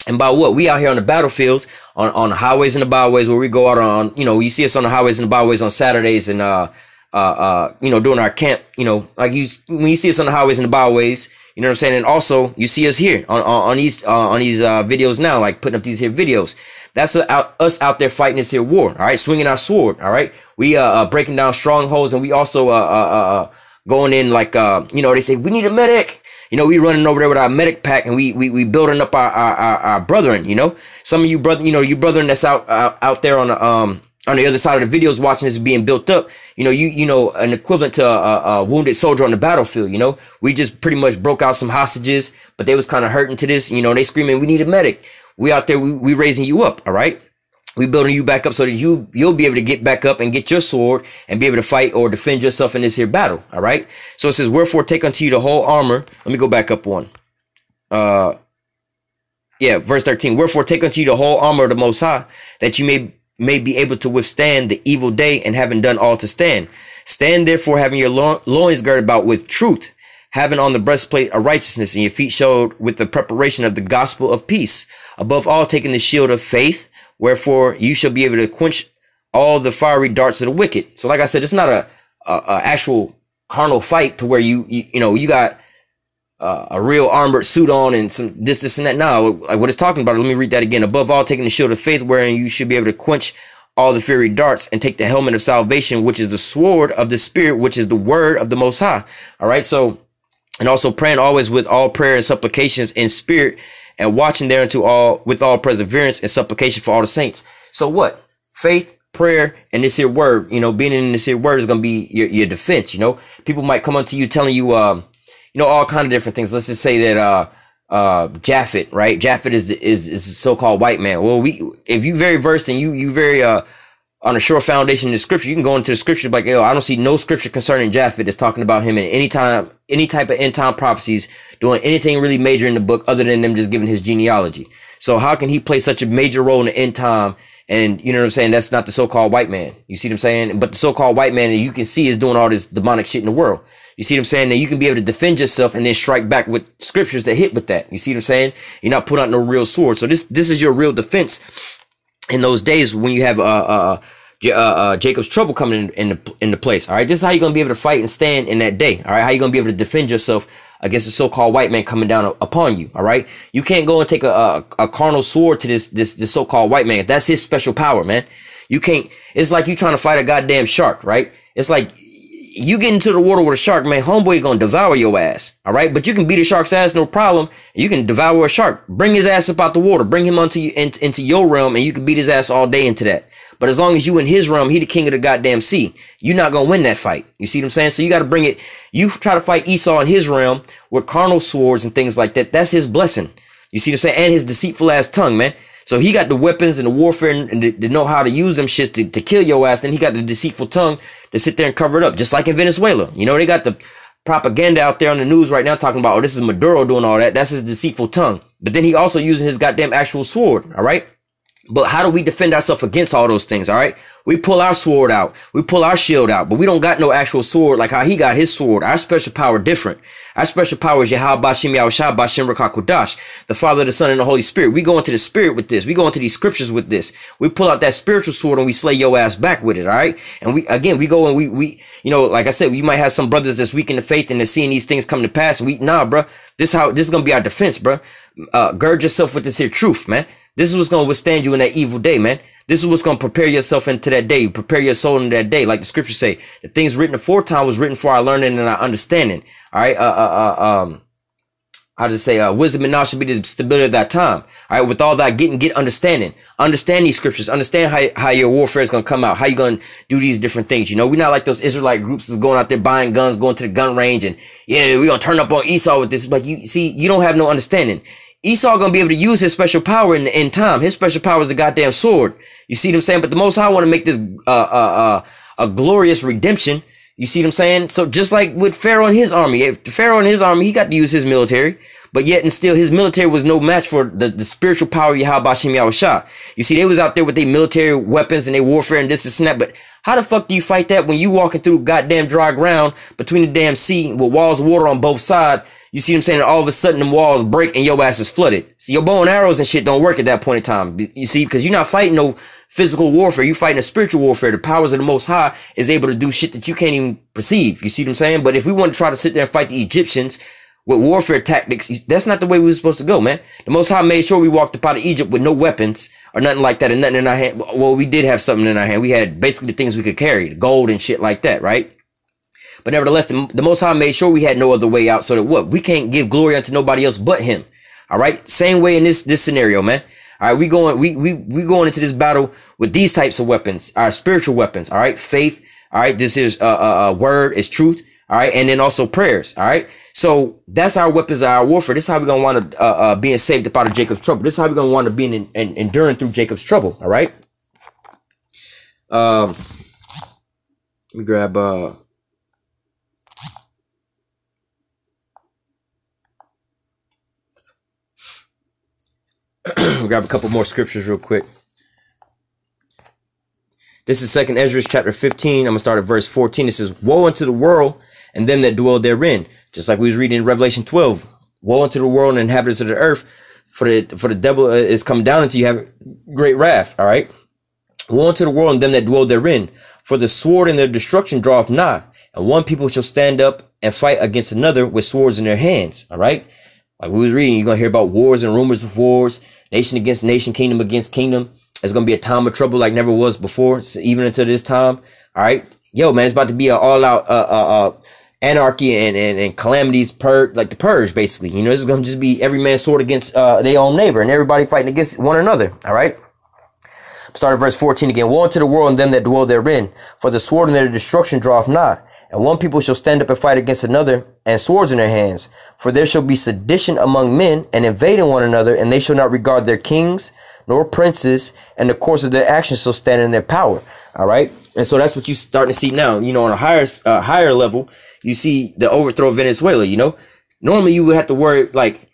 and by what? We out here on the battlefields, on the highways and the byways, where we go out on, you know, you see us on the highways and the byways on Saturdays, and you know, doing our camp, you know, like when you see us on the highways and the byways. You know what I'm saying? And also, you see us here on these videos now, like putting up these here videos. That's us out there fighting this here war. All right, swinging our sword. All right, we breaking down strongholds, and we also going in like you know, they say we need a medic. You know, we running over there with our medic pack, and we building up our brethren. You know, some of you brother, you know, you brethren that's out there on the other side of the videos watching this being built up, you know, you know, an equivalent to a wounded soldier on the battlefield. You know, we just pretty much broke out some hostages, but they was kind of hurting to this. You know, they screaming, we need a medic. We out there, we raising you up. All right. We building you back up so that you'll be able to get back up and get your sword and be able to fight or defend yourself in this here battle. All right. So it says, wherefore take unto you the whole armor. Let me go back up one. Yeah, verse 13. Wherefore take unto you the whole armor of the Most High, that you may be able to withstand the evil day, and having done all to stand. Stand therefore, having your loins girded about with truth, having on the breastplate of righteousness, and your feet shod with the preparation of the gospel of peace. Above all, taking the shield of faith, wherefore you shall be able to quench all the fiery darts of the wicked. So like I said, it's not a actual carnal fight to where you know, you got a real armored suit on and some this and that. Now, like what it's talking about, let me read that again. Above all, taking the shield of faith, wherein you should be able to quench all the fiery darts, and take the helmet of salvation, which is the sword of the Spirit, which is the word of the Most High. All right. So, and also praying always with all prayer and supplications in spirit, and watching thereunto all with all perseverance and supplication for all the saints. So what? Faith, prayer, and this here word, you know, being in this here word is going to be your defense. You know, people might come unto you telling you, you know, all kind of different things. Let's just say that Japhet, right? Japhet is a so-called white man. Well, if you very versed and you very on a sure foundation in the scripture, you can go into the scripture like, yo, I don't see no scripture concerning Japhet that's talking about him in any type of end time prophecies doing anything really major in the book other than them just giving his genealogy. So how can he play such a major role in the end time? And you know what I'm saying? That's not the so-called white man. You see what I'm saying? But the so-called white man that you can see is doing all this demonic shit in the world. You see what I'm saying? That you can be able to defend yourself and then strike back with scriptures that hit with that. You see what I'm saying? You're not putting out no real sword. So this is your real defense in those days when you have Jacob's trouble coming into place. All right, this is how you're gonna be able to fight and stand in that day. All right, how you gonna be able to defend yourself against the so-called white man coming down upon you. All right, you can't go and take a carnal sword to this so-called white man. That's his special power, man. You can't. It's like you trying to fight a goddamn shark, right? It's like you get into the water with a shark, man, homeboy gonna devour your ass. All right. But you can beat a shark's ass, no problem. You can devour a shark. Bring his ass up out the water. Bring him into your realm, and you can beat his ass all day into that. But as long as you in his realm, he the king of the goddamn sea. You're not going to win that fight. You see what I'm saying? So you got to bring it. You try to fight Esau in his realm with carnal swords and things like that. That's his blessing. You see what I'm saying? And his deceitful ass tongue, man. So he got the weapons and the warfare and to know how to use them shits to kill your ass. Then he got the deceitful tongue to sit there and cover it up. Just like in Venezuela. You know, they got the propaganda out there on the news right now talking about, oh, this is Maduro doing all that. That's his deceitful tongue. But then he also using his goddamn actual sword. All right. But how do we defend ourselves against all those things? All right. We pull our sword out. We pull our shield out, but we don't got no actual sword like how he got his sword. Our special power different. Our special power is Yahweh Bashim Yahushua Bashim Rakakudash, the Father, the Son, and the Holy Spirit. We go into the Spirit with this. We go into these scriptures with this. We pull out that spiritual sword and we slay your ass back with it. All right. And we go and we, you know, like I said, you might have some brothers that's weak in the faith and they're seeing these things come to pass. And bro, this is going to be our defense, bro. Gird yourself with this here truth, man. This is what's going to withstand you in that evil day, man. This is what's going to prepare yourself into that day. Prepare your soul into that day. Like the scriptures say, the things written aforetime was written for our learning and our understanding. All right. I'll just say, wisdom and knowledge should be the stability of that time. All right. With all that get understanding. Understand these scriptures. Understand how your warfare is going to come out. How you going to do these different things. You know, we're not like those Israelite groups that's going out there buying guns, going to the gun range and yeah, we're going to turn up on Esau with this. But you see, you don't have no understanding. Esau gonna be able to use his special power in the end time. His special power is a goddamn sword. You see what I'm saying? But the Most High want to make this a glorious redemption. You see what I'm saying? So just like with Pharaoh and his army, Pharaoh and his army, he got to use his military, but yet and still his military was no match for the spiritual power of Yahweh Bashim Yahushua. You see, they was out there with their military weapons and their warfare and this and that, but how the fuck do you fight that when you walking through goddamn dry ground between the damn sea with walls of water on both sides? You see what I'm saying? And all of a sudden, them walls break and your ass is flooded. So your bow and arrows and shit don't work at that point in time. You see, because you're not fighting no physical warfare. You're fighting a spiritual warfare. The powers of the Most High is able to do shit that you can't even perceive. You see what I'm saying? But if we want to try to sit there and fight the Egyptians with warfare tactics, that's not the way we were supposed to go, man. The Most High made sure we walked up out of Egypt with no weapons or nothing like that and nothing in our hand. Well, we did have something in our hand. We had basically the things we could carry, the gold and shit like that, right? But nevertheless, the Most High made sure we had no other way out so that what? We can't give glory unto nobody else but him. All right. Same way in this scenario, man. All right. We going into this battle with these types of weapons, our spiritual weapons. All right. Faith. All right. This is, word is truth. All right. And then also prayers. All right. So that's our weapons, our warfare. This is how we're going to want to, being saved up out of Jacob's trouble. This is how we're going to want to be enduring through Jacob's trouble. All right. Let me grab, we'll grab a couple more scriptures real quick. This is 2nd Ezra chapter 15. I'm going to start at verse 14. It says, woe unto the world and them that dwell therein. Just like we was reading in Revelation 12. Woe unto the world and inhabitants of the earth. For the devil is come down into you, have great wrath. All right. Woe unto the world and them that dwell therein. For the sword and their destruction draweth nigh. And one people shall stand up and fight against another with swords in their hands. All right. Like we was reading, you're going to hear about wars and rumors of wars, nation against nation, kingdom against kingdom. It's going to be a time of trouble like never was before, so even until this time. All right. Yo, man, it's about to be an all out, anarchy and calamities like the purge, basically. You know, this is going to just be every man's sword against, their own neighbor and everybody fighting against one another. All right. Start at verse 14 again. Woe unto the world and them that dwell therein, for the sword and their destruction draweth nigh. And one people shall stand up and fight against another, and swords in their hands. For there shall be sedition among men, and invading one another, and they shall not regard their kings, nor princes, and the course of their actions shall stand in their power. All right? And so that's what you starting to see now. You know, on a higher level, you see the overthrow of Venezuela, you know? Normally you would have to worry, like,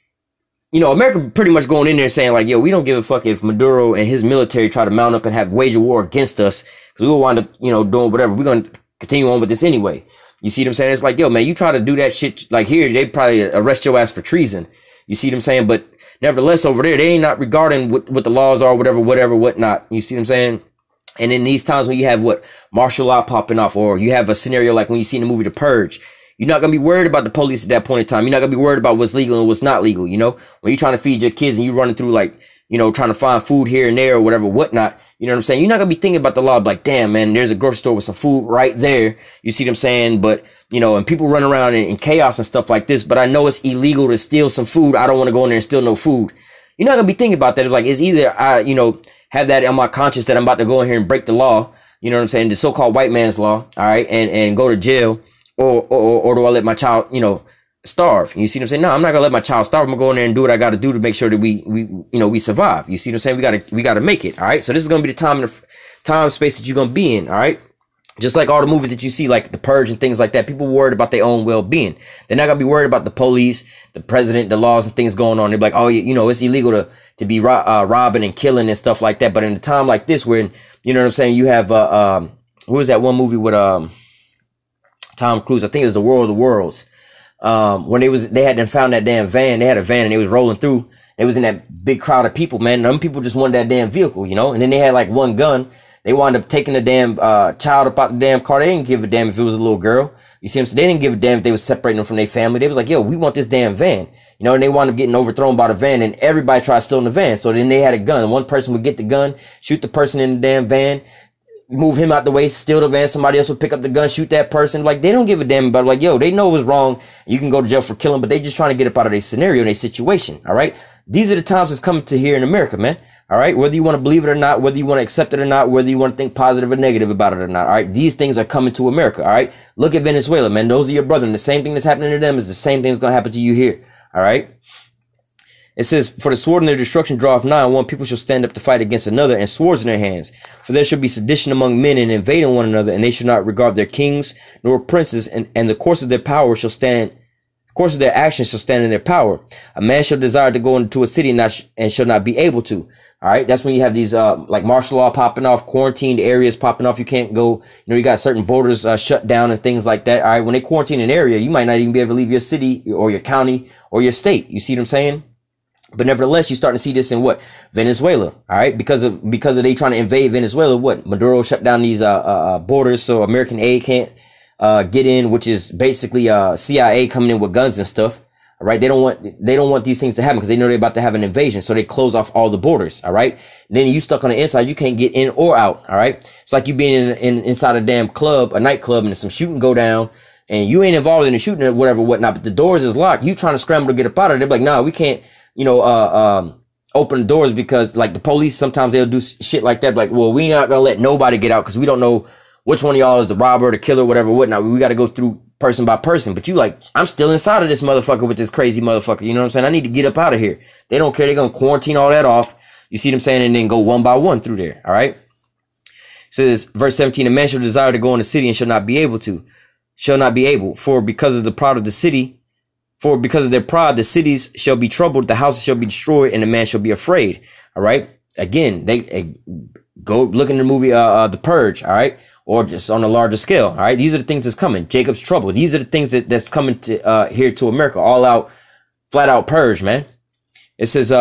you know, America pretty much going in there saying like, yo, we don't give a fuck if Maduro and his military try to mount up and have wage a war against us, because we will wind up, you know, doing whatever. We're going to continue on with this anyway. You see what I'm saying? It's like, yo, man, you try to do that shit like here, they probably arrest your ass for treason. You see what I'm saying? But nevertheless, over there, they ain't not regarding what the laws are, whatever, whatnot. You see what I'm saying? And in these times when you have martial law popping off, or you have a scenario like when you see in the movie The Purge, you're not going to be worried about the police at that point in time. You're not going to be worried about what's legal and what's not legal. You know, when you're trying to feed your kids and you're running through like, you know, trying to find food here and there or whatever, whatnot. You know what I'm saying? You're not going to be thinking about the law like, damn, man, there's a grocery store with some food right there. You see what I'm saying? But, you know, and people run around in chaos and stuff like this. But I know it's illegal to steal some food. I don't want to go in there and steal no food. you're not gonna be thinking about that. It's like, it's either I, have that on my conscience that I'm about to go in here and break the law, you know what I'm saying, the so-called white man's law, all right, and go to jail, or do I let my child, starve? You see what I'm saying? No, I'm not gonna let my child starve. I'm gonna go in there and do what I gotta do to make sure that we survive. You see what I'm saying? We gotta make it, all right? So this is gonna be the time space that you're gonna be in, all right? Just like all the movies that you see, like The Purge and things like that, people worried about their own well-being. They're not gonna be worried about the police, the president, the laws and things going on. They're like, oh, it's illegal to be robbing and killing and stuff like that. But in a time like this, where, you know what I'm saying, you have who was that one movie with Tom Cruise? I think it was The War of the Worlds. When they had found that damn van, they had a van and they was rolling through. It was in that big crowd of people, man. Them people just wanted that damn vehicle, and then they had like one gun. They wound up taking the damn child up out the damn car. They didn't give a damn if it was a little girl. You see what I'm saying? They didn't give a damn if they was separating them from their family. They was like, yo, we want this damn van. And they wound up getting overthrown by the van, and everybody tried stealing the van. So then they had a gun. One person would get the gun, shoot the person in the damn van, move him out the way, steal the van. Somebody else would pick up the gun, shoot that person. Like, they don't give a damn about it. Like, yo, they know it was wrong. You can go to jail for killing, but they just trying to get up out of their scenario and their situation. All right. These are the times that's coming to here in America, man. All right. Whether you want to believe it or not, whether you want to accept it or not, whether you want to think positive or negative about it or not. All right. These things are coming to America. All right. Look at Venezuela, man. Those are your brethren. The same thing that's happening to them is the same thing that's going to happen to you here. All right. It says, for the sword and their destruction draweth nigh, and one people shall stand up to fight against another, and swords in their hands. For there shall be sedition among men, and invading one another, and they shall not regard their kings nor princes, and the course of their power shall stand. The course of their actions shall stand in their power. A man shall desire to go into a city and shall not be able to. All right. That's when you have these, like martial law popping off, quarantined areas popping off. You can't go, you got certain borders, shut down and things like that. All right. When they quarantine an area, you might not even be able to leave your city or your county or your state. You see what I'm saying? But nevertheless, you're starting to see this in what? Venezuela. All right. Because of they trying to invade Venezuela. What? Maduro shut down these, borders. So American aid can't, get in, which is basically, CIA coming in with guns and stuff. All right. They don't want these things to happen because they know they're about to have an invasion. So they close off all the borders. All right. And then you stuck on the inside. You can't get in or out. All right. It's like you being inside a damn club, a nightclub, and some shooting go down and you ain't involved in the shooting or whatever, whatnot, but the doors is locked. You trying to scramble to get up out of there. They're like, nah, we can't, open the doors because like the police, sometimes they'll do shit like that. Like, well, we not gonna let nobody get out because we don't know which one of y'all is the robber, the killer, whatever, whatnot. We got to go through person by person. But you like, I'm still inside of this motherfucker with this crazy motherfucker. You know what I'm saying? I need to get up out of here. They don't care. They're going to quarantine all that off. You see what I'm saying? And then go one by one through there. All right. It says verse 17, a man shall desire to go in the city and shall not be able. For because of the pride of the city, for because of their pride, the cities shall be troubled, the houses shall be destroyed, and the man shall be afraid. All right. Again, they go look in the movie, The Purge. All right. Or just on a larger scale. All right. These are the things that's coming. Jacob's trouble. These are the things that's coming to, here to America. All out, flat out purge, man. It says,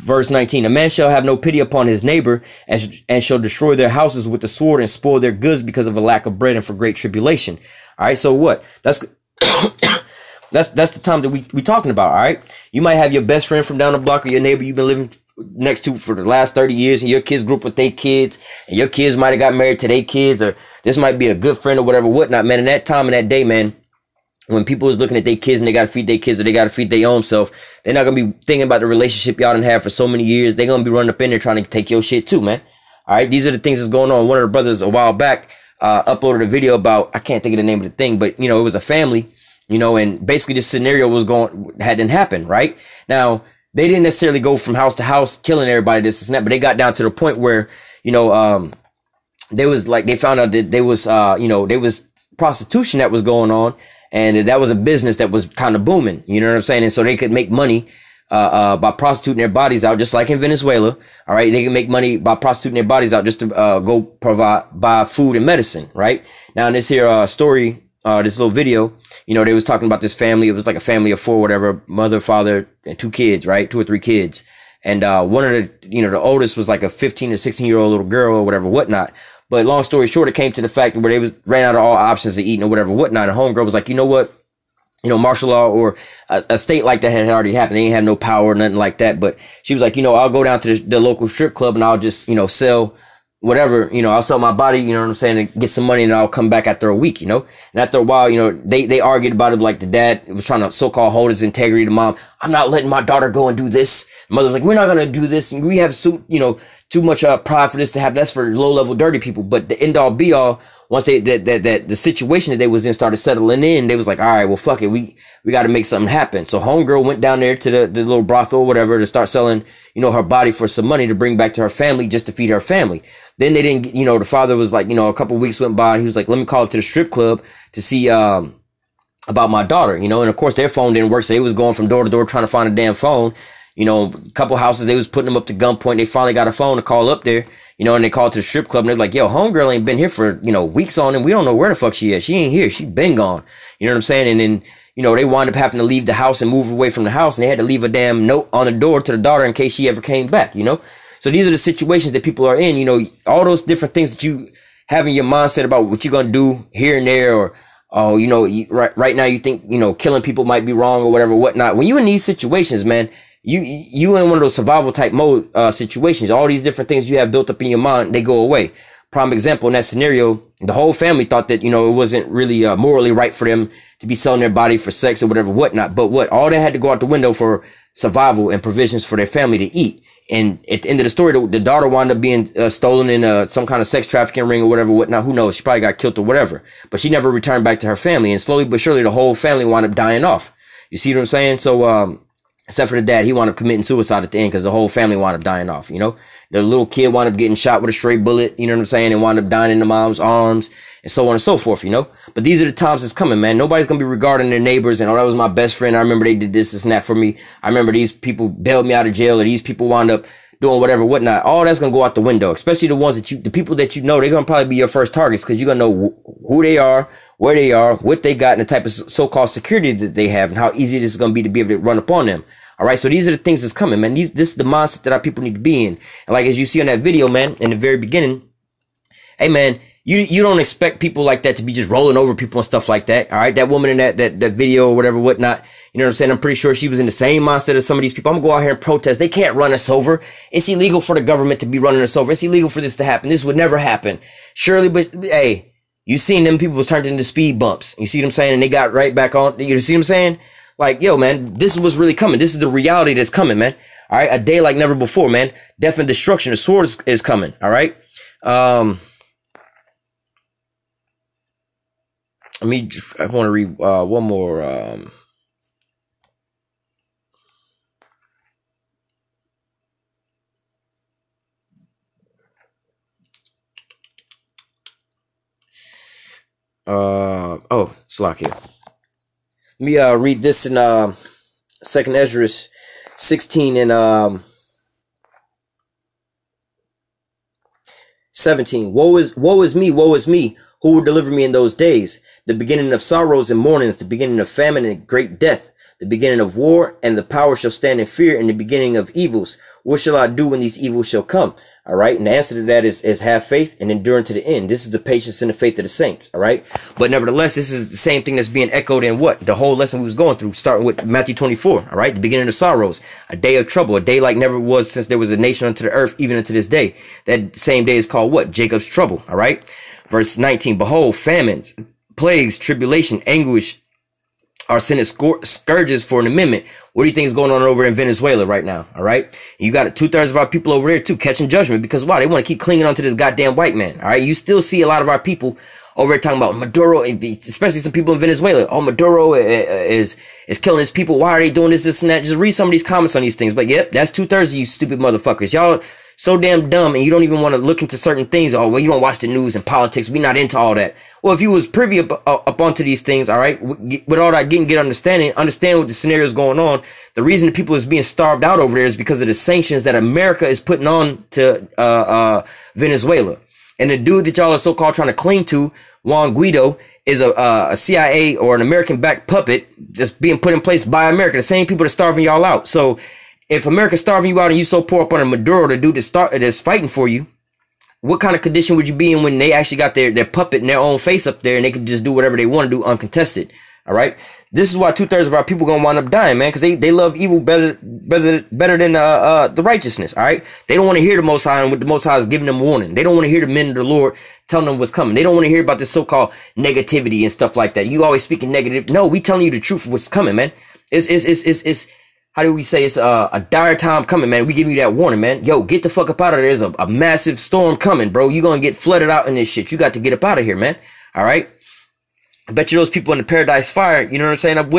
verse 19, a man shall have no pity upon his neighbor and shall destroy their houses with the sword and spoil their goods because of a lack of bread and for great tribulation. All right. So what? That's the time that we talking about. All right. You might have your best friend from down the block or your neighbor you've been living next to for the last 30 years and your kids grew up with their kids and your kids might have got married to their kids, or this might be a good friend or whatever, whatnot, man. In that time, in that day, man, when people was looking at their kids and they got to feed their kids or they got to feed their own self, they're not going to be thinking about the relationship y'all done had for so many years. They're going to be running up in there trying to take your shit too, man. All right. These are the things that's going on. One of the brothers a while back, uploaded a video about, I can't think of the name of the thing, but it was a family, and basically this scenario hadn't happened. Right now, they didn't necessarily go from house to house killing everybody, this and that, but they got down to the point where, they was like, they found out that there was, there was prostitution that was going on, and that was a business that was kind of booming. You know what I'm saying? And so they could make money, by prostituting their bodies out, just like in Venezuela. All right. They can make money by prostituting their bodies out just to, go buy food and medicine. Right now, in this here, story, this little video, they was talking about this family. It was like a family of four, whatever, mother, father, and two kids, right? 2 or 3 kids. And, one of the, the oldest was like a 15 or 16-year-old little girl or whatever, whatnot. But long story short, it came to the fact where they ran out of all options of eating or whatever, whatnot. And homegirl was like, you know what? Martial law or a state like that had already happened. They ain't have no power or nothing like that. But she was like, I'll go down to the local strip club and I'll just, sell whatever, I'll sell my body, you know what I'm saying, and get some money, and I'll come back after a week, And after a while, they argued about it. Like the dad was trying to so-called hold his integrity. The mom, I'm not letting my daughter go and do this. The mother was like, we're not going to do this. And we have too much pride for this to happen. That's for low-level dirty people. But the end all be all, once that the situation that they was in started settling in, they was like, all right, well, fuck it. We got to make something happen. So homegirl went down there to the little brothel or whatever to start selling, her body for some money to bring back to her family, just to feed her family. Then they didn't, the father was like, a couple of weeks went by and he was like, let me call up to the strip club to see, about my daughter, and of course their phone didn't work. So they was going from door to door trying to find a damn phone. A couple houses, they was putting them up to gunpoint. They finally got a phone to call up there, and they called to the strip club and they were like, yo, homegirl ain't been here for, weeks on and we don't know where the fuck she is. She ain't here. She been gone. You know what I'm saying? And then, they wound up having to leave the house and move away from the house, and they had to leave a damn note on the door to the daughter in case she ever came back, So these are the situations that people are in, all those different things that you have in your mindset about what you're going to do here and there, or, oh, right now you think, killing people might be wrong or whatever, whatnot. When you in these situations, man, you in one of those survival type mode, situations, all these different things you have built up in your mind, they go away. Prime example, in that scenario, the whole family thought that, it wasn't really, morally right for them to be selling their body for sex or whatever, whatnot. But all that had to go out the window for survival and provisions for their family to eat. And at the end of the story, the daughter wound up being stolen in some kind of sex trafficking ring or whatever, whatnot. Who knows? She probably got killed or whatever. But she never returned back to her family. And slowly but surely, the whole family wound up dying off. You see what I'm saying? So, except for the dad, he wound up committing suicide at the end because the whole family wound up dying off, The little kid wound up getting shot with a stray bullet, you know what I'm saying? And wound up dying in the mom's arms and so on and so forth, But these are the times that's coming, man. Nobody's going to be regarding their neighbors and, oh, that was my best friend. I remember they did this and that for me. I remember these people bailed me out of jail, or these people wound up doing whatever, whatnot. All that's going to go out the window, especially the ones the people that they're going to probably be your first targets because you're going to know who they are, where they are, what they got, and the type of so-called security that they have and how easy this is going to be able to run up on them. All right. So these are the things that's coming, man. This is the mindset that our people need to be in. And like, as you see on that video, man, in the very beginning, hey, man, you don't expect people like that to be just rolling over people and stuff like that. All right. That woman in that video or whatever, whatnot. You know what I'm saying? I'm pretty sure she was in the same mindset as some of these people. I'm gonna go out here and protest. They can't run us over. It's illegal for the government to be running us over. It's illegal for this to happen. This would never happen. Surely, but hey, you seen them people was turned into speed bumps. You see what I'm saying? And they got right back on. You see what I'm saying? Like, yo, man, this is what's really coming. This is the reality that's coming, man. All right. A day like never before, man. Death and destruction. The sword is coming. All right. I want to read one more. Slakia. Let me read this in 2nd Ezra 16 and 17. Woe is me, woe is me, who will deliver me in those days? The beginning of sorrows and mournings, the beginning of famine and great death, the beginning of war, and the power shall stand in fear, and the beginning of evils. What shall I do when these evils shall come? All right. And the answer to that is have faith and endure to the end. This is the patience and the faith of the saints. All right. But nevertheless, this is the same thing that's being echoed in what? The whole lesson we was going through, starting with Matthew 24. All right. The beginning of sorrows, a day of trouble, a day like never was since there was a nation unto the earth, even unto this day. That same day is called what? Jacob's trouble. All right. Verse 19, behold, famines, plagues, tribulation, anguish, are sent as scourges for an amendment. What do you think is going on over in Venezuela right now? All right. You got 2/3 of our people over there too catching judgment because why? They want to keep clinging on to this goddamn white man. All right. You still see a lot of our people over there talking about Maduro, especially some people in Venezuela. Oh, Maduro is killing his people. Why are they doing this, and that? Just read some of these comments on these things. But yep, that's 2/3 of you stupid motherfuckers. Y'all so damn dumb, and you don't even want to look into certain things. Oh, well, you don't watch the news and politics. We not into all that. Well, if you was privy up onto these things, all right, with all that getting understand what the scenario is going on. The reason the people is being starved out over there is because of the sanctions that America is putting on to Venezuela. And the dude that y'all are so-called trying to cling to, Juan Guaido, is a CIA or an American-backed puppet that's being put in place by America. The same people that's starving y'all out. So if America's starving you out and you so pour up on a Maduro, the dude that's fighting for you, what kind of condition would you be in when they actually got their puppet in their own face up there and they can just do whatever they want to do uncontested? All right. This is why 2/3 of our people gonna wind up dying, man, because they love evil better than the righteousness. All right. They don't want to hear the Most High and what the Most High is giving them warning. They don't want to hear the men of the Lord telling them what's coming. They don't want to hear about this so-called negativity and stuff like that. You always speaking negative. No, we telling you the truth of what's coming, man. It's how do we say, it's a dire time coming, man. We give you that warning, man. Yo, get the fuck up out of there. There's a massive storm coming, bro. You gonna get flooded out in this shit. You got to get up out of here, man. All right. I bet you those people in the paradise fire, you know what I'm saying?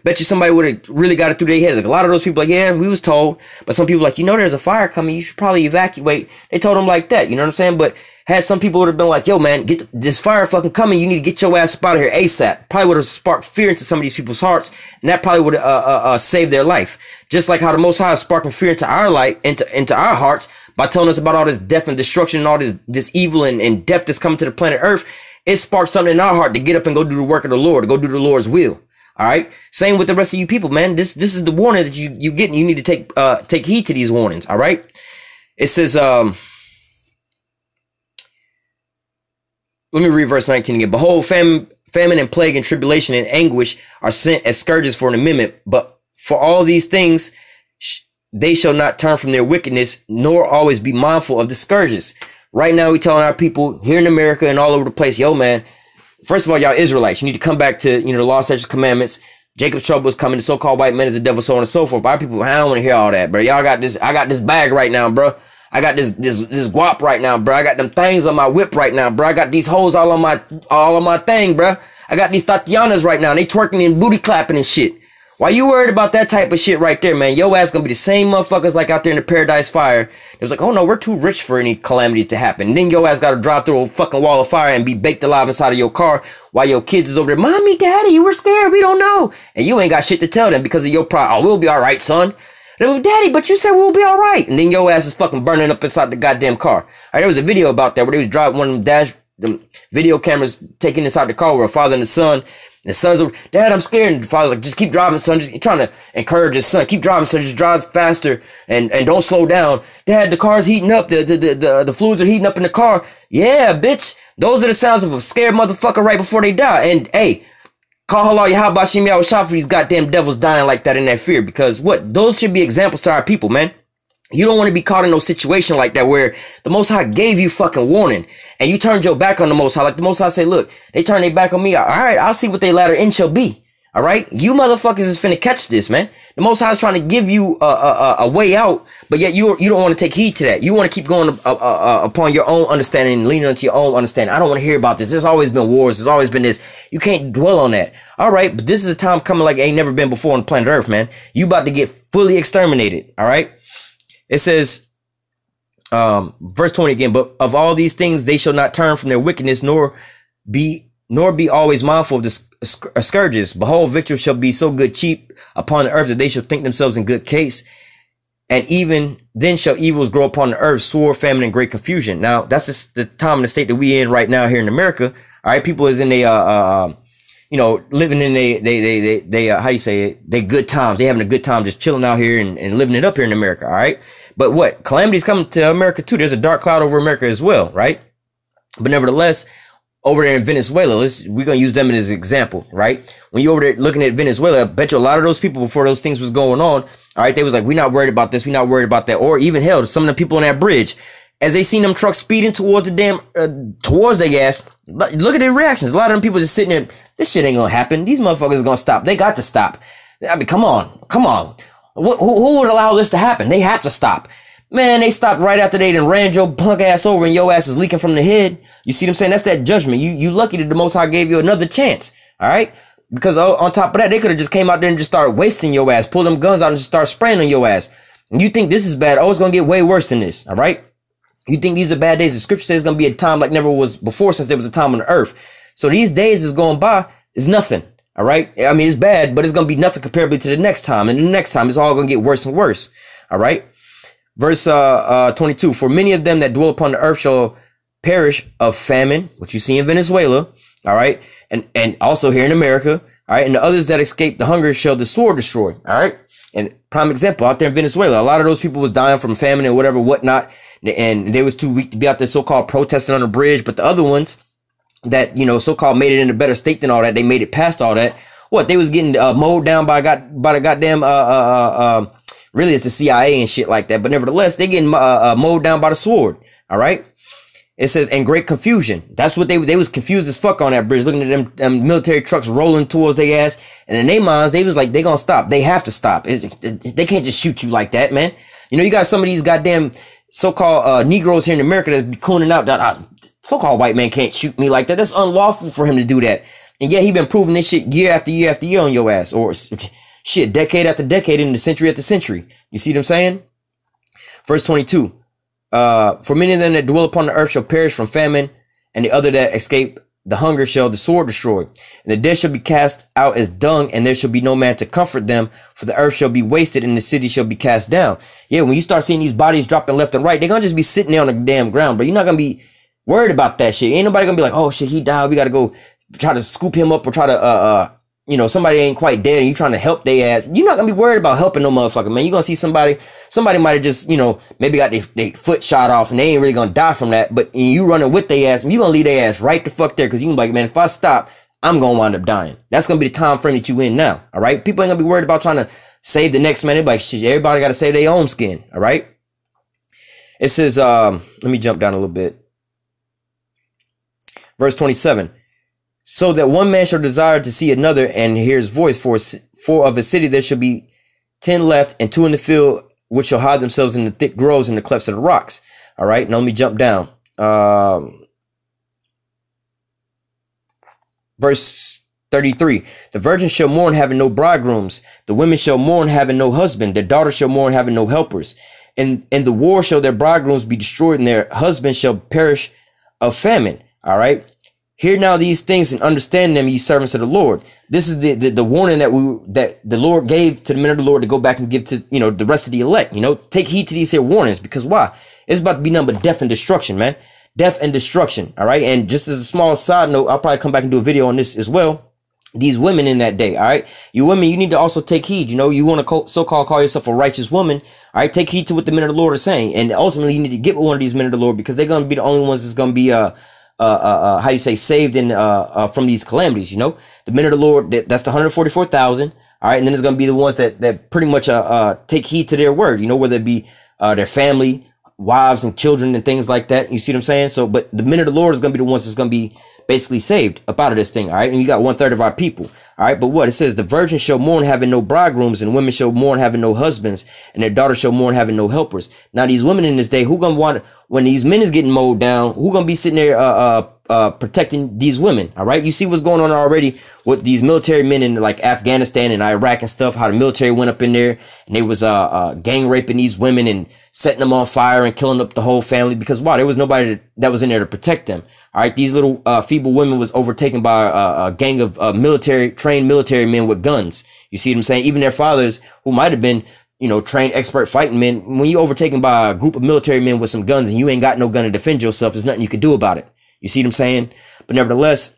Bet you somebody would have really got it through their heads. Like a lot of those people, like, yeah, we was told. But some people like, there's a fire coming. You should probably evacuate. They told them like that, you know what I'm saying? But had some people would have been like, yo, man, get this fire fucking coming. You need to get your ass up out of here ASAP. Probably would have sparked fear into some of these people's hearts. And that probably would have saved their life. Just like how the Most High is sparking fear into our life, into our hearts by telling us about all this death and destruction and all this evil and death that's coming to the planet Earth. It sparks something in our heart to get up and go do the work of the Lord, to go do the Lord's will. All right. Same with the rest of you people, man. This is the warning that you get, and you need to take heed to these warnings. All right. It says, let me read verse 19 again. Behold, famine and plague and tribulation and anguish are sent as scourges for an amendment. But for all these things, they shall not turn from their wickedness, nor always be mindful of the scourges. Right now, we telling our people here in America and all over the place, yo, man, first of all, y'all Israelites, you need to come back to, the law, statutes, commandments. Jacob's trouble is coming. The so-called white man is the devil, so on and so forth. But our people, I don't want to hear all that, bro. Y'all got this. I got this bag right now, bro. I got this guap right now, bro. I got them things on my whip right now, bro. I got these hoes all on my thing, bro. I got these Tatianas right now. And they twerking and booty clapping and shit. Why you worried about that type of shit right there, man? Your ass gonna be the same motherfuckers like out there in the paradise fire. It was like, oh no, we're too rich for any calamities to happen. And then your ass gotta drive through a fucking wall of fire and be baked alive inside of your car while your kids is over there. Mommy, daddy, we're scared. We don't know. And you ain't got shit to tell them because of your pride. Oh, we'll be all right, son. They're like, daddy, but you said we'll be all right. And then your ass is fucking burning up inside the goddamn car. All right, there was a video about that where they was driving one of them video cameras taking inside the car where a father and a son. The son's like, Dad, I'm scared. And the father's like, just keep driving, son. Just trying to encourage his son. Keep driving, son. Just drive faster and don't slow down. Dad, the car's heating up. The fluids are heating up in the car. Yeah, bitch. Those are the sounds of a scared motherfucker right before they die. And hey, call halal Yahweh Shem Yahweh Shah for these goddamn devils dying like that in that fear. Because what? Those should be examples to our people, man. You don't want to be caught in no situation like that where the Most High gave you fucking warning and you turned your back on the Most High. Like the Most High say, look, they turn their back on me. All right, I'll see what they latter end shall be. All right, you motherfuckers is finna catch this, man. The Most High is trying to give you a way out, but yet you don't want to take heed to that. You want to keep going upon your own understanding and leaning onto your own understanding. I don't want to hear about this. There's always been wars. There's always been this. You can't dwell on that. All right, but this is a time coming like ain't never been before on planet Earth, man. You about to get fully exterminated. All right. It says, verse 20 again, but of all these things, they shall not turn from their wickedness, nor be always mindful of the scourges. Behold, victory shall be so good cheap upon the earth that they shall think themselves in good case. And even then shall evils grow upon the earth, sword, famine, and great confusion. Now, that's just the time and the state that we in right now here in America. All right. People is in a, living in they how you say it? They good times. They having a good time just chilling out here and living it up here in America. All right. But what? Calamity's coming to America too. There's a dark cloud over America as well. Right. But nevertheless, over there in Venezuela, we're going to use them as an example. Right. When you over there looking at Venezuela, I bet you a lot of those people before those things was going on. All right. They was like, we're not worried about this. We're not worried about that. Or even hell, some of the people on that bridge, as they seen them trucks speeding towards the towards their ass, look at their reactions. A lot of them people just sitting there, this shit ain't gonna happen. These motherfuckers gonna stop. They got to stop. I mean, come on. Who would allow this to happen? They have to stop. Man, they stopped right after they done ran your punk ass over and your ass is leaking from the head. You see what I'm saying? That's that judgment. You lucky that the Most High gave you another chance. All right? Because on top of that, they could have just came out there and just started wasting your ass, pull them guns out and just start spraying on your ass. And you think this is bad. Oh, it's gonna get way worse than this. All right? You think these are bad days? The scripture says it's going to be a time like never was before since there was a time on the earth. So these days is going by is nothing. All right. I mean, it's bad, but it's going to be nothing comparably to the next time. And the next time it's all going to get worse and worse. All right. Verse 22. For many of them that dwell upon the earth shall perish of famine, which you see in Venezuela. All right. And also here in America. All right. And the others that escape the hunger shall the sword destroy. All right. And prime example out there in Venezuela, a lot of those people was dying from famine and whatever, whatnot. And they was too weak to be out there so-called protesting on the bridge. But the other ones that, so-called made it in a better state than all that, they made it past all that. What, they was getting mowed down by the goddamn really it's the CIA and shit like that, but nevertheless they getting mowed down by the sword. All right. It says, and great confusion. That's what they was confused as fuck on that bridge, looking at them military trucks rolling towards their ass. And in their minds, they was like, they gonna stop. They have to stop. They can't just shoot you like that, man. You know, you got some of these goddamn so-called Negroes here in America that be cooning out that so-called white man can't shoot me like that. That's unlawful for him to do that. And yeah, he been proving this shit year after year after year on your ass, or shit, decade after decade, into century after century. You see what I'm saying? Verse 22. For many of them that dwell upon the earth shall perish from famine, and the other that escape the hunger shall the sword destroy. And the dead shall be cast out as dung, and there shall be no man to comfort them, for the earth shall be wasted, and the city shall be cast down. Yeah, when you start seeing these bodies dropping left and right, they're gonna just be sitting there on the damn ground, but you're not gonna be worried about that shit. Ain't nobody gonna be like, oh shit, he died, we gotta go try to scoop him up, or try to you know, somebody ain't quite dead and you trying to help their ass. You're not gonna be worried about helping no motherfucker, man. You're gonna see somebody might have just, you know, maybe got their foot shot off and they ain't really gonna die from that. But you running with their ass, you gonna leave their ass right the fuck there, because you can be like, man, if I stop, I'm gonna wind up dying. That's gonna be the time frame that you in now. All right. People ain't gonna be worried about trying to save the next man. They're like, shit, everybody gotta save their own skin. All right. It says, let me jump down a little bit. Verse 27. So that one man shall desire to see another and hear his voice, for of a city there shall be 10 left, and 2 in the field, which shall hide themselves in the thick groves and the clefts of the rocks. All right. Now let me jump down. Verse 33. The virgin shall mourn, having no bridegrooms. The women shall mourn, having no husband. Their daughters shall mourn, having no helpers. And in the war shall their bridegrooms be destroyed, and their husbands shall perish of famine. All right. Hear now these things and understand them, ye servants of the Lord. This is the warning that the Lord gave to the men of the Lord to go back and give to, you know, the rest of the elect. You know, take heed to these here warnings, because why? It's about to be nothing but death and destruction, man. Death and destruction. All right. And just as a small side note, I'll probably come back and do a video on this as well. These women in that day. All right. You women, you need to also take heed. You know, you want to so-called call yourself a righteous woman. All right. Take heed to what the men of the Lord are saying. And ultimately you need to get with one of these men of the Lord, because they're going to be the only ones that's going to be, how you say, saved in from these calamities. You know, the men of the Lord, that's the 144,000. All right. And then it's going to be the ones that pretty much take heed to their word, you know, whether it be their family, wives and children and things like that. You see what I'm saying? So, but the men of the Lord is going to be the ones that's going to be basically saved up out of this thing. All right. And you got 1/3 of our people. All right. But what it says, the virgin shall mourn, having no bridegrooms, and women shall mourn, having no husbands, and their daughters shall mourn, having no helpers. Now, these women in this day, who gonna want, when these men is getting mowed down, who gonna be sitting there, protecting these women? All right. You see what's going on already with these military men in like Afghanistan and Iraq and stuff, how the military went up in there and they was, gang raping these women and setting them on fire and killing up the whole family, because why? There was nobody that was in there to protect them. All right. These little, feeble women was overtaken by a gang of, trained military men with guns. You see what I'm saying? Even their fathers, who might have been, you know, trained expert fighting men, when you overtaken by a group of military men with some guns and you ain't got no gun to defend yourself, there's nothing you can do about it. You see what I'm saying? But nevertheless,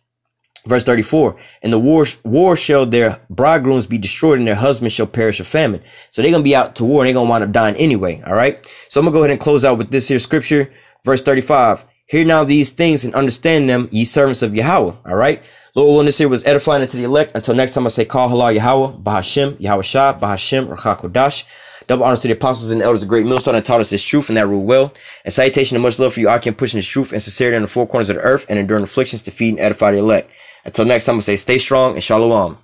verse 34, and the war shall their bridegrooms be destroyed, and their husbands shall perish of famine. So they're going to be out to war and they're going to wind up dying anyway. All right. So I'm going to go ahead and close out with this here scripture, verse 35. Hear now these things and understand them, ye servants of Yahweh. All right. Lord willing, this here was edifying unto the elect. Until next time, I say, call halal Yahweh, Bahashem, Yahweh Shah, Bahashem, Rachakodash. Double honors to the apostles and the elders of great millstone that taught us this truth and that rule well. And salutation and much love for you, Akim, pushing this truth and sincerity on the four corners of the earth and enduring afflictions to feed and edify the elect. Until next time, I say, stay strong and shalom.